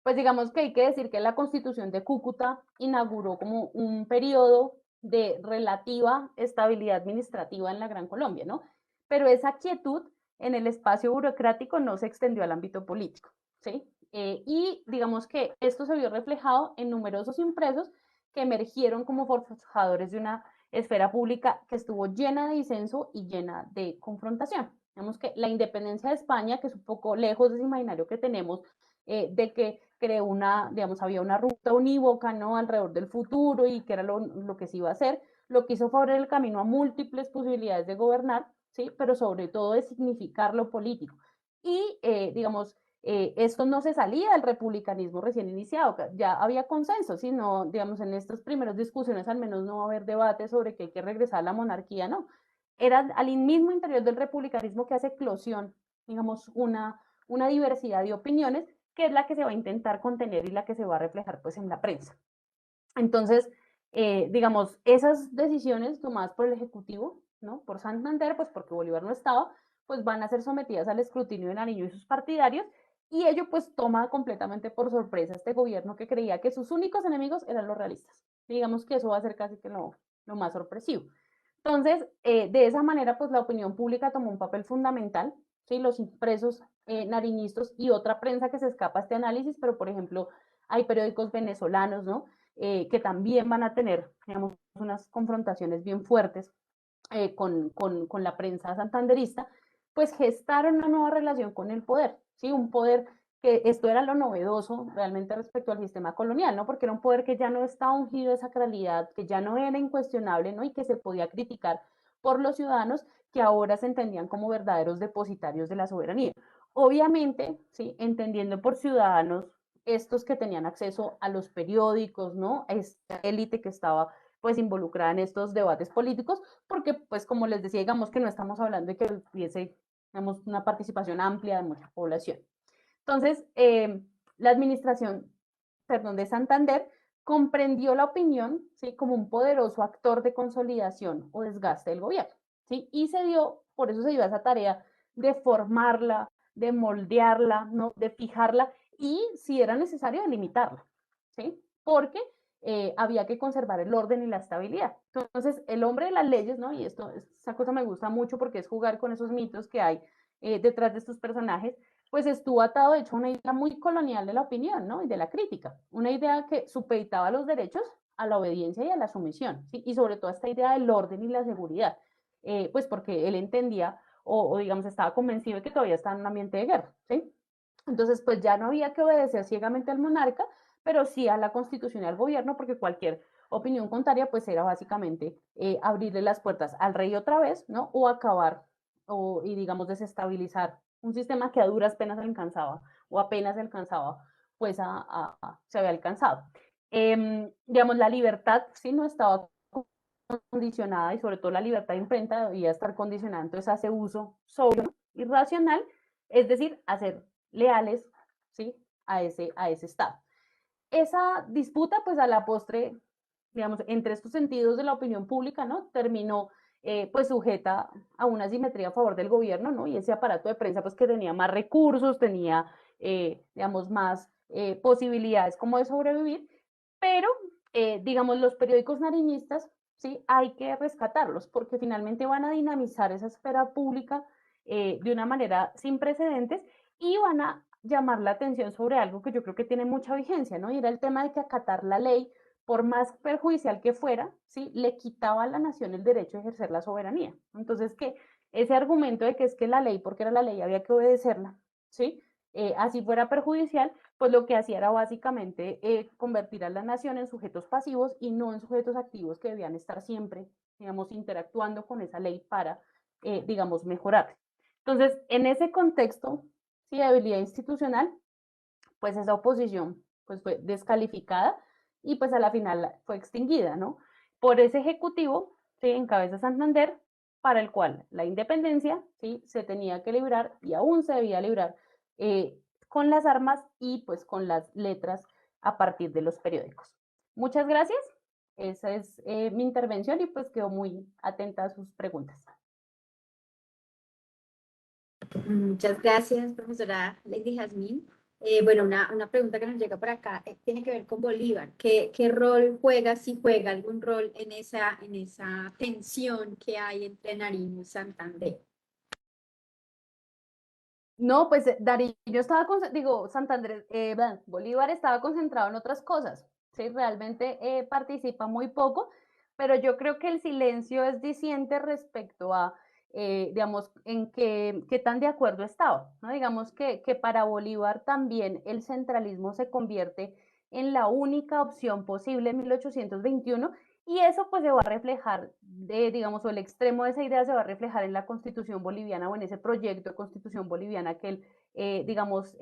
Pues digamos que hay que decir que la Constitución de Cúcuta inauguró como un periodo de relativa estabilidad administrativa en la Gran Colombia, ¿no? Pero esa quietud en el espacio burocrático no se extendió al ámbito político, ¿sí? Y digamos que esto se vio reflejado en numerosos impresos que emergieron como forjadores de una esfera pública que estuvo llena de disenso y llena de confrontación. Digamos que la independencia de España, que es un poco lejos de ese imaginario que tenemos de que creó digamos, había una ruta unívoca, ¿no? Alrededor del futuro y que era lo que se iba a hacer, lo que hizo fue abrir el camino a múltiples posibilidades de gobernar, ¿sí? Pero sobre todo de significar lo político. Y, digamos, esto no se salía del republicanismo recién iniciado, ya había consenso, sino, digamos, en estas primeras discusiones al menos no va a haber debate sobre que hay que regresar a la monarquía, no. Era al mismo interior del republicanismo que hace eclosión, digamos, una diversidad de opiniones que es la que se va a intentar contener y la que se va a reflejar pues en la prensa. Entonces, digamos, esas decisiones tomadas por el Ejecutivo, ¿no? Por Santander, pues porque Bolívar no estaba, pues van a ser sometidas al escrutinio de Nariño y sus partidarios, y ello pues toma completamente por sorpresa este gobierno que creía que sus únicos enemigos eran los realistas. Digamos que eso va a ser casi que lo más sorpresivo. Entonces, de esa manera, pues la opinión pública tomó un papel fundamental, ¿sí? Los impresos nariñistas y otra prensa que se escapa a este análisis, pero por ejemplo, hay periódicos venezolanos, ¿no? Que también van a tener, digamos, unas confrontaciones bien fuertes con la prensa santanderista, pues gestaron una nueva relación con el poder, ¿sí? Un poder que esto era lo novedoso realmente respecto al sistema colonial, ¿no? Porque era un poder que ya no estaba ungido de sacralidad, que ya no era incuestionable, ¿no? Y que se podía criticar por los ciudadanos que ahora se entendían como verdaderos depositarios de la soberanía. Obviamente, ¿sí? Entendiendo por ciudadanos estos que tenían acceso a los periódicos, ¿no? A esta élite que estaba pues involucrada en estos debates políticos, porque pues como les decía, digamos que no estamos hablando de que hubiese digamos, una participación amplia de mucha población. Entonces, la administración, perdón, de Santander comprendió la opinión, ¿sí? Como un poderoso actor de consolidación o desgaste del gobierno, ¿sí? Y se dio, por eso se dio esa tarea de formarla, de moldearla, ¿no? De fijarla y, si era necesario, de limitarla, ¿sí? Porque había que conservar el orden y la estabilidad. Entonces, el hombre de las leyes, ¿no? Y esa cosa me gusta mucho porque es jugar con esos mitos que hay detrás de estos personajes, pues estuvo atado, de hecho, a una idea muy colonial de la opinión, ¿no? Y de la crítica. Una idea que supeditaba los derechos a la obediencia y a la sumisión, ¿sí? Y sobre todo esta idea del orden y la seguridad, pues porque él entendía o, digamos, estaba convencido de que todavía está en un ambiente de guerra, ¿sí? Entonces, pues ya no había que obedecer ciegamente al monarca, pero sí a la constitución y al gobierno, porque cualquier opinión contraria, pues era básicamente abrirle las puertas al rey otra vez, ¿no? O acabar y digamos desestabilizar un sistema que a duras penas alcanzaba o apenas alcanzaba, pues se había alcanzado. Digamos, la libertad sí no estaba condicionada, y sobre todo la libertad de imprenta debía estar condicionada, entonces hace uso sobrio y racional, es decir, a ser leales, ¿sí?, a ese Estado. Esa disputa, pues a la postre, digamos, entre estos sentidos de la opinión pública, ¿no?, terminó pues sujeta a una asimetría a favor del gobierno, ¿no?, y ese aparato de prensa pues que tenía más recursos, tenía, digamos, más posibilidades como de sobrevivir, pero, digamos, los periódicos nariñistas, sí, hay que rescatarlos porque finalmente van a dinamizar esa esfera pública de una manera sin precedentes y van a llamar la atención sobre algo que yo creo que tiene mucha vigencia, ¿no? Y era el tema de que acatar la ley, por más perjudicial que fuera, ¿sí?, le quitaba a la nación el derecho a ejercer la soberanía. Entonces, que ese argumento de que es que la ley, porque era la ley, había que obedecerla, ¿sí?, así fuera perjudicial, pues lo que hacía era básicamente convertir a la nación en sujetos pasivos y no en sujetos activos que debían estar siempre, digamos, interactuando con esa ley para, digamos, mejorar. Entonces, en ese contexto, sí, de debilidad institucional, pues esa oposición pues fue descalificada y pues a la final fue extinguida, ¿no?, por ese ejecutivo, ¿sí?, en cabeza de Santander, para el cual la independencia, ¿sí?, se tenía que librar y aún se debía librar eh, con las armas y pues con las letras a partir de los periódicos. Muchas gracias. Esa es mi intervención y pues quedo muy atenta a sus preguntas. Muchas gracias, profesora Lady Jazmín. Bueno, una pregunta que nos llega por acá tiene que ver con Bolívar. ¿Qué rol juega, si juega algún rol en esa tensión que hay entre Nariño y Santander? No, pues Darío estaba, digo, Santander, Bolívar estaba concentrado en otras cosas, ¿sí? Realmente participa muy poco, pero yo creo que el silencio es diciente respecto a, digamos, en qué tan de acuerdo estaba, ¿no? Digamos que para Bolívar también el centralismo se convierte en la única opción posible en 1821 y eso pues se va a reflejar, digamos, o el extremo de esa idea se va a reflejar en la constitución boliviana o en ese proyecto de constitución boliviana que él, digamos,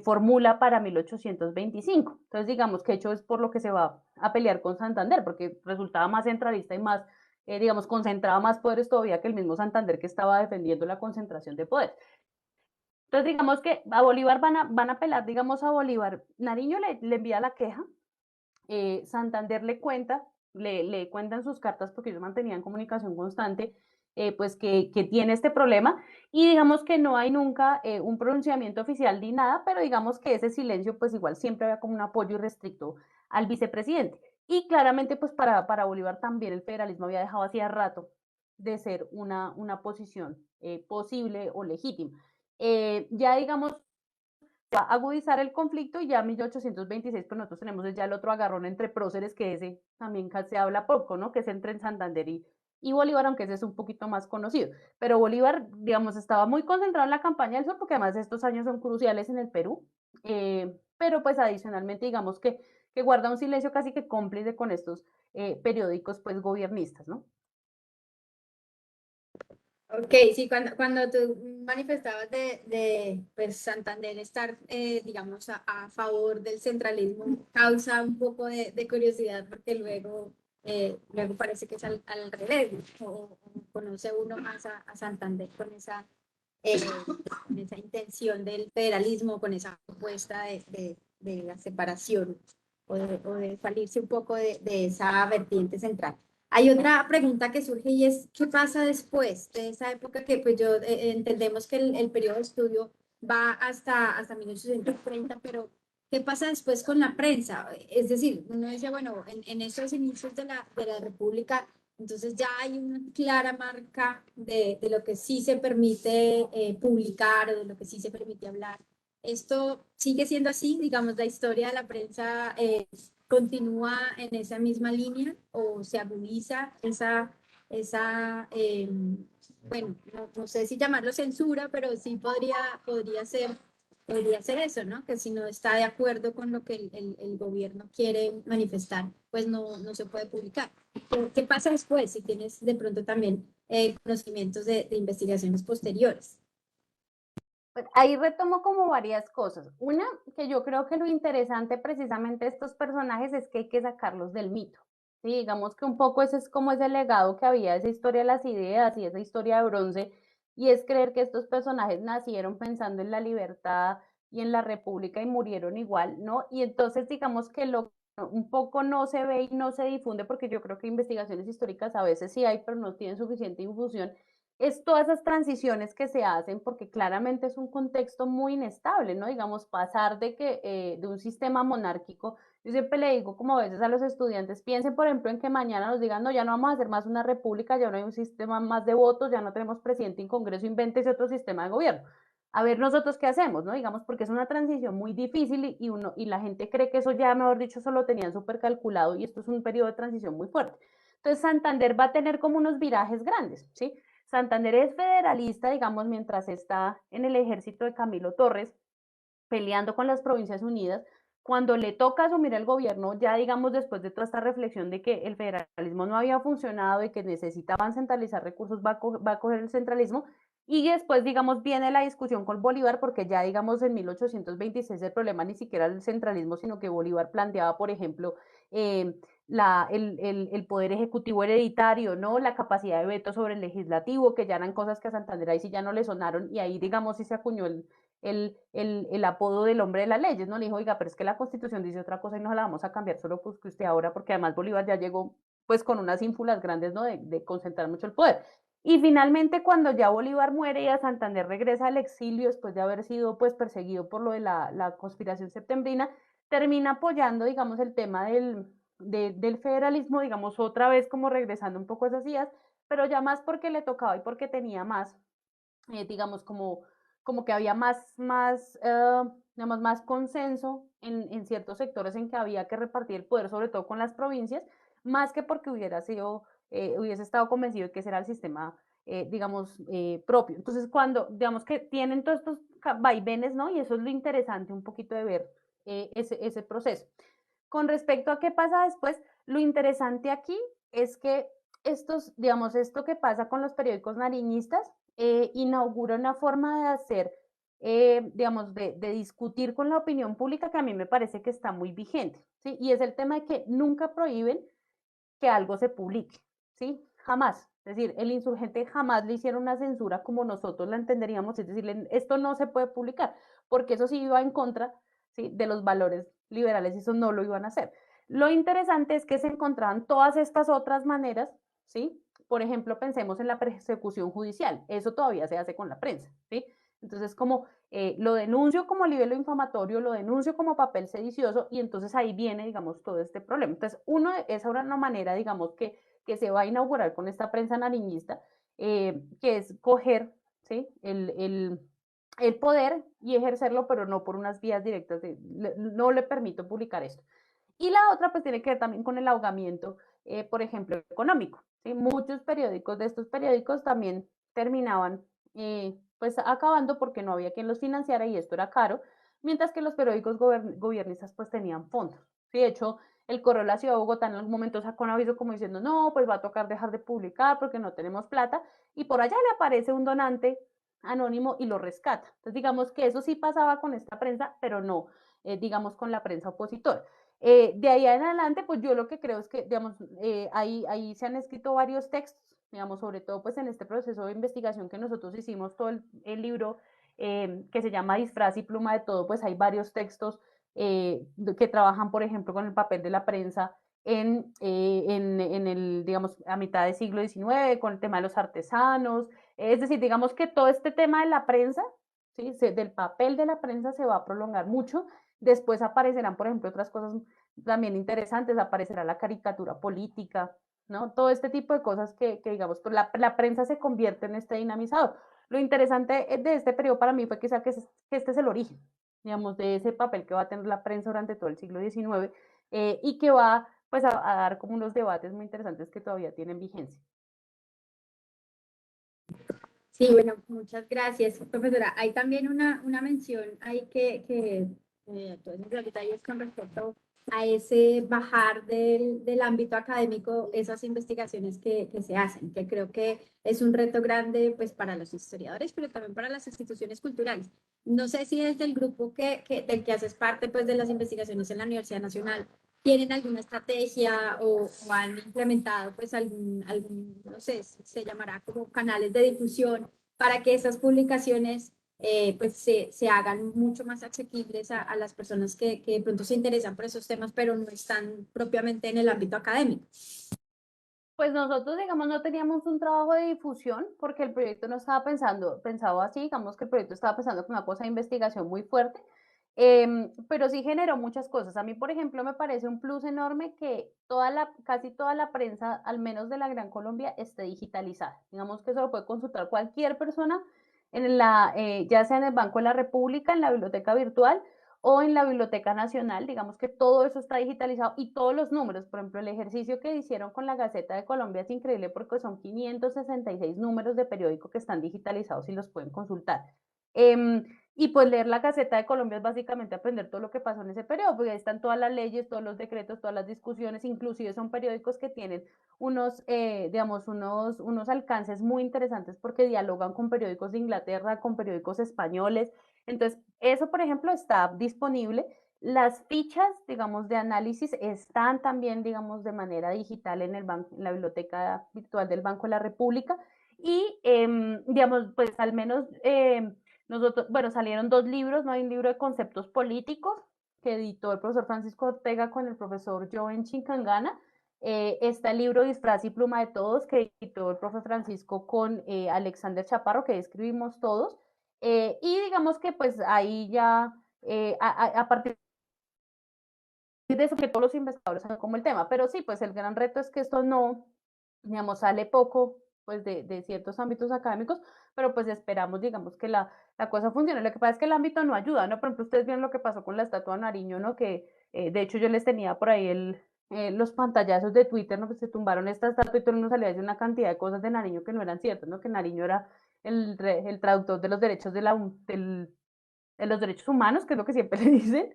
formula para 1825. Entonces, digamos que hecho es por lo que se va a pelear con Santander, porque resultaba más centralista y más, digamos, concentraba más poderes todavía que el mismo Santander que estaba defendiendo la concentración de poder. Entonces, digamos que a Bolívar van a apelar, digamos, a Bolívar. Nariño le envía la queja, Santander le cuentan sus cartas porque ellos mantenían comunicación constante, pues que tiene este problema y digamos que no hay nunca un pronunciamiento oficial ni nada, pero digamos que ese silencio pues igual siempre había como un apoyo irrestricto al vicepresidente. Y claramente pues para Bolívar también el federalismo había dejado hacía rato de ser una posición posible o legítima. Ya digamos va a agudizar el conflicto y ya en 1826 pues nosotros tenemos ya el otro agarrón entre próceres que ese también se habla poco, ¿no?, que es entre Santander y Bolívar, aunque ese es un poquito más conocido. Pero Bolívar, digamos, estaba muy concentrado en la campaña del sur porque además estos años son cruciales en el Perú, pero pues adicionalmente digamos que guarda un silencio casi que cómplice con estos periódicos pues gobiernistas, ¿no? Ok, sí, cuando tú manifestabas pues, Santander estar, digamos, a favor del centralismo, causa un poco de curiosidad porque luego parece que es al revés, ¿no? O conoce uno más a Santander eh, con esa intención del federalismo, con esa propuesta de la separación o de salirse un poco de esa vertiente central. Hay otra pregunta que surge y es, ¿qué pasa después de esa época que pues entendemos que el periodo de estudio va hasta 1830, pero ¿qué pasa después con la prensa? Es decir, uno dice, bueno, en esos inicios de la República, entonces ya hay una clara marca de lo que sí se permite publicar o de lo que sí se permite hablar. ¿Esto sigue siendo así? Digamos, la historia de la prensa continúa en esa misma línea o se agudiza bueno, no sé si llamarlo censura, pero sí podría ser eso, ¿no? Que si no está de acuerdo con lo que el gobierno quiere manifestar, pues no se puede publicar. ¿Qué pasa después? Si tienes de pronto también conocimientos de investigaciones posteriores. Pues ahí retomo como varias cosas. Una, que yo creo que lo interesante precisamente de estos personajes es que hay que sacarlos del mito. Sí, digamos que un poco ese es como ese legado que había, esa historia de las ideas y esa historia de bronce, y es creer que estos personajes nacieron pensando en la libertad y en la república y murieron igual, ¿no? Y entonces digamos que lo un poco no se ve y no se difunde porque yo creo que investigaciones históricas a veces sí hay, pero no tienen suficiente difusión, es todas esas transiciones que se hacen porque claramente es un contexto muy inestable, ¿no? Digamos, pasar de un sistema monárquico, yo siempre le digo como a veces a los estudiantes, piensen por ejemplo en que mañana nos digan, no, ya no vamos a hacer más una república, ya no hay un sistema más de votos, ya no tenemos presidente y congreso, invéntese otro sistema de gobierno. A ver nosotros qué hacemos, ¿no? Digamos, porque es una transición muy difícil y la gente cree que eso ya, mejor dicho, eso lo tenían súper calculado y esto es un periodo de transición muy fuerte. Entonces, Santander va a tener como unos virajes grandes, ¿sí? Santander es federalista, digamos, mientras está en el ejército de Camilo Torres, peleando con las Provincias Unidas. Cuando le toca asumir el gobierno, ya digamos después de toda esta reflexión de que el federalismo no había funcionado y que necesitaban centralizar recursos, va a coger el centralismo. Y después, digamos, viene la discusión con Bolívar, porque ya, digamos, en 1826 el problema ni siquiera era el centralismo, sino que Bolívar planteaba, por ejemplo, eh, el poder ejecutivo hereditario, ¿no? La capacidad de veto sobre el legislativo, que ya eran cosas que a Santander ahí sí ya no le sonaron, y ahí, digamos, sí se acuñó el apodo del hombre de las leyes, ¿no? Le dijo, oiga, pero es que la Constitución dice otra cosa y no la vamos a cambiar solo pues que usted ahora, porque además Bolívar ya llegó pues con unas ínfulas grandes, ¿no? De concentrar mucho el poder. Y finalmente, cuando ya Bolívar muere y a Santander regresa al exilio después de haber sido pues perseguido por lo de la conspiración septembrina, termina apoyando, digamos, el tema del federalismo, digamos, otra vez como regresando un poco a esas ideas, pero ya más porque le tocaba y porque tenía más, digamos, como que había digamos, más consenso en ciertos sectores en que había que repartir el poder, sobre todo con las provincias, más que porque hubiese estado convencido de que ese era el sistema, digamos, propio. Entonces, cuando, digamos que tienen todos estos vaivenes, ¿no? Y eso es lo interesante un poquito de ver ese proceso. Con respecto a qué pasa después, lo interesante aquí es que digamos, esto que pasa con los periódicos nariñistas inaugura una forma de hacer, digamos, de discutir con la opinión pública que a mí me parece que está muy vigente, ¿sí? Y es el tema de que nunca prohíben que algo se publique, ¿sí? Jamás. Es decir, el insurgente jamás le hicieron una censura como nosotros la entenderíamos, es decir, esto no se puede publicar, porque eso sí iba en contra, ¿sí? De los valores liberales y eso no lo iban a hacer. Lo interesante es que se encontraban todas estas otras maneras, ¿sí? Por ejemplo, pensemos en la persecución judicial, eso todavía se hace con la prensa, ¿sí? Entonces, como lo denuncio como libelo infamatorio, lo denuncio como papel sedicioso y entonces ahí viene, digamos, todo este problema. Entonces, esa era una manera, digamos, que se va a inaugurar con esta prensa nariñista, que es coger, ¿sí? El poder y ejercerlo, pero no por unas vías directas, no le permito publicar esto. Y la otra, pues, tiene que ver también con el ahogamiento, por ejemplo, económico, ¿sí? Muchos periódicos de estos periódicos también terminaban pues acabando porque no había quien los financiara y esto era caro, mientras que los periódicos gobiernistas pues tenían fondos. Sí, de hecho, el Correo de la Ciudad de Bogotá en algún momento sacó un aviso como diciendo, no, pues va a tocar dejar de publicar porque no tenemos plata, y por allá le aparece un donante anónimo y lo rescata. Entonces, digamos que eso sí pasaba con esta prensa, pero no, digamos, con la prensa opositora. De ahí en adelante, pues yo lo que creo es que, digamos, ahí se han escrito varios textos, digamos, sobre todo pues en este proceso de investigación que nosotros hicimos, todo el libro que se llama Disfraz y pluma de todo, pues hay varios textos que trabajan, por ejemplo, con el papel de la prensa en el, digamos, a mitad del siglo XIX, con el tema de los artesanos, es decir, digamos que todo este tema de la prensa, ¿sí? Del papel de la prensa se va a prolongar mucho. Después aparecerán, por ejemplo, otras cosas también interesantes, aparecerá la caricatura política, ¿no? Todo este tipo de cosas que digamos, pues la prensa se convierte en este dinamizador. Lo interesante de este periodo para mí fue que este es el origen, digamos, de ese papel que va a tener la prensa durante todo el siglo XIX y que va pues a dar como unos debates muy interesantes que todavía tienen vigencia. Sí, bueno, muchas gracias, profesora. Hay también una mención ahí todos los detalles con respecto a ese bajar del ámbito académico esas investigaciones que se hacen, que creo que es un reto grande pues para los historiadores, pero también para las instituciones culturales. No sé si desde el grupo del que haces parte pues de las investigaciones en la Universidad Nacional tienen alguna estrategia o han implementado pues no sé, se llamará como canales de difusión para que esas publicaciones pues se hagan mucho más asequibles a las personas que de pronto se interesan por esos temas, pero no están propiamente en el ámbito académico. Pues nosotros, digamos, no teníamos un trabajo de difusión porque el proyecto no estaba pensado así, digamos que el proyecto estaba pensando como una cosa de investigación muy fuerte, pero sí generó muchas cosas. A mí, por ejemplo, me parece un plus enorme que casi toda la prensa, al menos de la Gran Colombia, esté digitalizada. Digamos que eso lo puede consultar cualquier persona, ya sea en el Banco de la República, en la biblioteca virtual, o en la Biblioteca Nacional, digamos que todo eso está digitalizado y todos los números, por ejemplo, el ejercicio que hicieron con la Gaceta de Colombia es increíble porque son 566 números de periódico que están digitalizados y los pueden consultar. Y pues leer la Gaceta de Colombia es básicamente aprender todo lo que pasó en ese periodo, porque ahí están todas las leyes, todos los decretos, todas las discusiones, inclusive son periódicos que tienen digamos, unos alcances muy interesantes porque dialogan con periódicos de Inglaterra, con periódicos españoles, entonces, eso, por ejemplo, está disponible. Las fichas, digamos, de análisis están también, digamos, de manera digital en en la biblioteca virtual del Banco de la República. Y, digamos, pues al menos nosotros, bueno, salieron dos libros, ¿no? Hay un libro de conceptos políticos que editó el profesor Francisco Ortega con el profesor Joven Chincangana. Está el libro Disfraz y Pluma de Todos que editó el profesor Francisco con Alexander Chaparro, que escribimos todos. Y digamos que pues ahí ya, a partir de eso que todos los investigadores saben como el tema, pero sí, pues el gran reto es que esto no, digamos, sale poco pues de ciertos ámbitos académicos, pero pues esperamos, digamos, que la cosa funcione. Lo que pasa es que el ámbito no ayuda, ¿no? Por ejemplo, ustedes vieron lo que pasó con la estatua de Nariño, ¿no? Que de hecho yo les tenía por ahí los pantallazos de Twitter, ¿no? Que se tumbaron esta estatua y todo el mundo salía a decir una cantidad de cosas de Nariño que no eran ciertas, ¿no? Que Nariño era el traductor de los derechos de los derechos humanos, que es lo que siempre le dicen,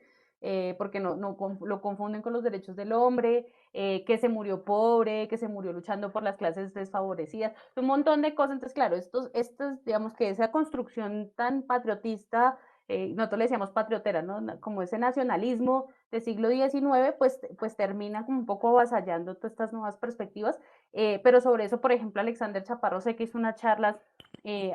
porque lo confunden con los derechos del hombre, que se murió pobre, que se murió luchando por las clases desfavorecidas, un montón de cosas. Entonces, claro, digamos que esa construcción tan patriotista, nosotros le decíamos patriotera, ¿no? Como ese nacionalismo del siglo XIX, pues termina como un poco avasallando todas estas nuevas perspectivas. Pero sobre eso, por ejemplo, Alexander Chaparro sé que hizo una charla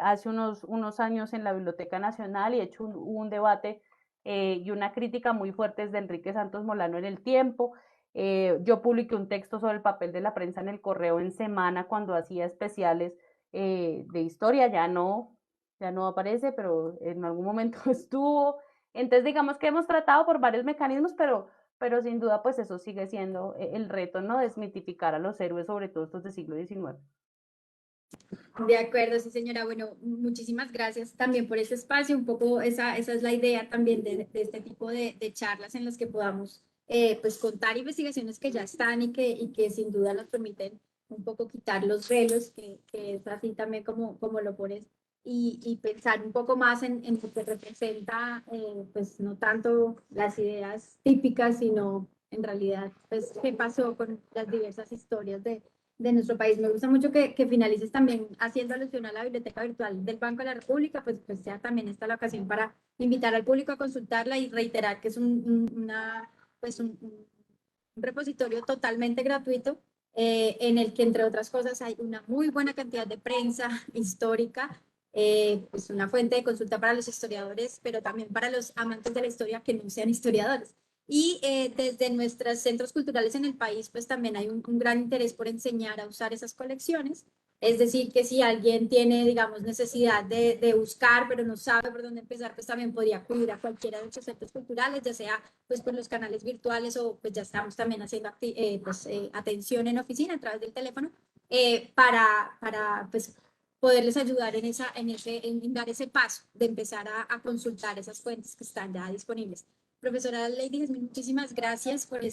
hace unos años en la Biblioteca Nacional y he hecho un debate y una crítica muy fuerte desde Enrique Santos Molano en El Tiempo. Yo publiqué un texto sobre el papel de la prensa en el correo en semana cuando hacía especiales de historia, ya no aparece, pero en algún momento estuvo. Entonces, digamos que hemos tratado por varios mecanismos, pero sin duda, pues eso sigue siendo el reto, ¿no? Desmitificar a los héroes, sobre todo estos del siglo XIX. De acuerdo, sí, señora. Bueno, muchísimas gracias también por ese espacio. Un poco esa es la idea también de este tipo de charlas en las que podamos pues contar investigaciones que ya están y que sin duda nos permiten un poco quitar los velos, que es así también como lo pones, y pensar un poco más en lo que representa, pues no tanto las ideas típicas, sino en realidad, pues qué pasó con las diversas historias de nuestro país. Me gusta mucho que finalices también haciendo alusión a la biblioteca virtual del Banco de la República, pues ya también está la ocasión para invitar al público a consultarla y reiterar que es un repositorio totalmente gratuito en el que, entre otras cosas, hay una muy buena cantidad de prensa histórica, pues una fuente de consulta para los historiadores, pero también para los amantes de la historia que no sean historiadores. Y desde nuestros centros culturales en el país, pues también hay un gran interés por enseñar a usar esas colecciones. Es decir, que si alguien tiene, digamos, necesidad de buscar, pero no sabe por dónde empezar, pues también podría acudir a cualquiera de nuestros centros culturales, ya sea pues por los canales virtuales o pues ya estamos también haciendo atención en oficina a través del teléfono para pues poderles ayudar en dar ese paso de empezar a consultar esas fuentes que están ya disponibles. Profesora Lady Jasmine, muchísimas gracias por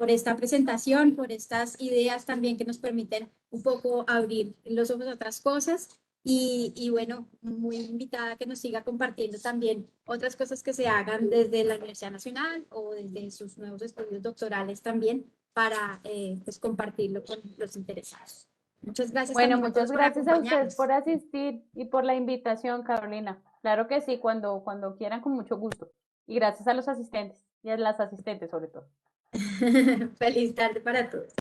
esta presentación, por estas ideas también que nos permiten un poco abrir los ojos a otras cosas. Y bueno, muy invitada a que nos siga compartiendo también otras cosas que se hagan desde la Universidad Nacional o desde sus nuevos estudios doctorales también para pues, compartirlo con los interesados. Muchas gracias Bueno, también a muchas todos por gracias a ustedes acompañarnos. por asistir y por la invitación, Carolina. Claro que sí, cuando quieran, con mucho gusto. Y gracias a los asistentes y a las asistentes sobre todo. Feliz tarde para todos.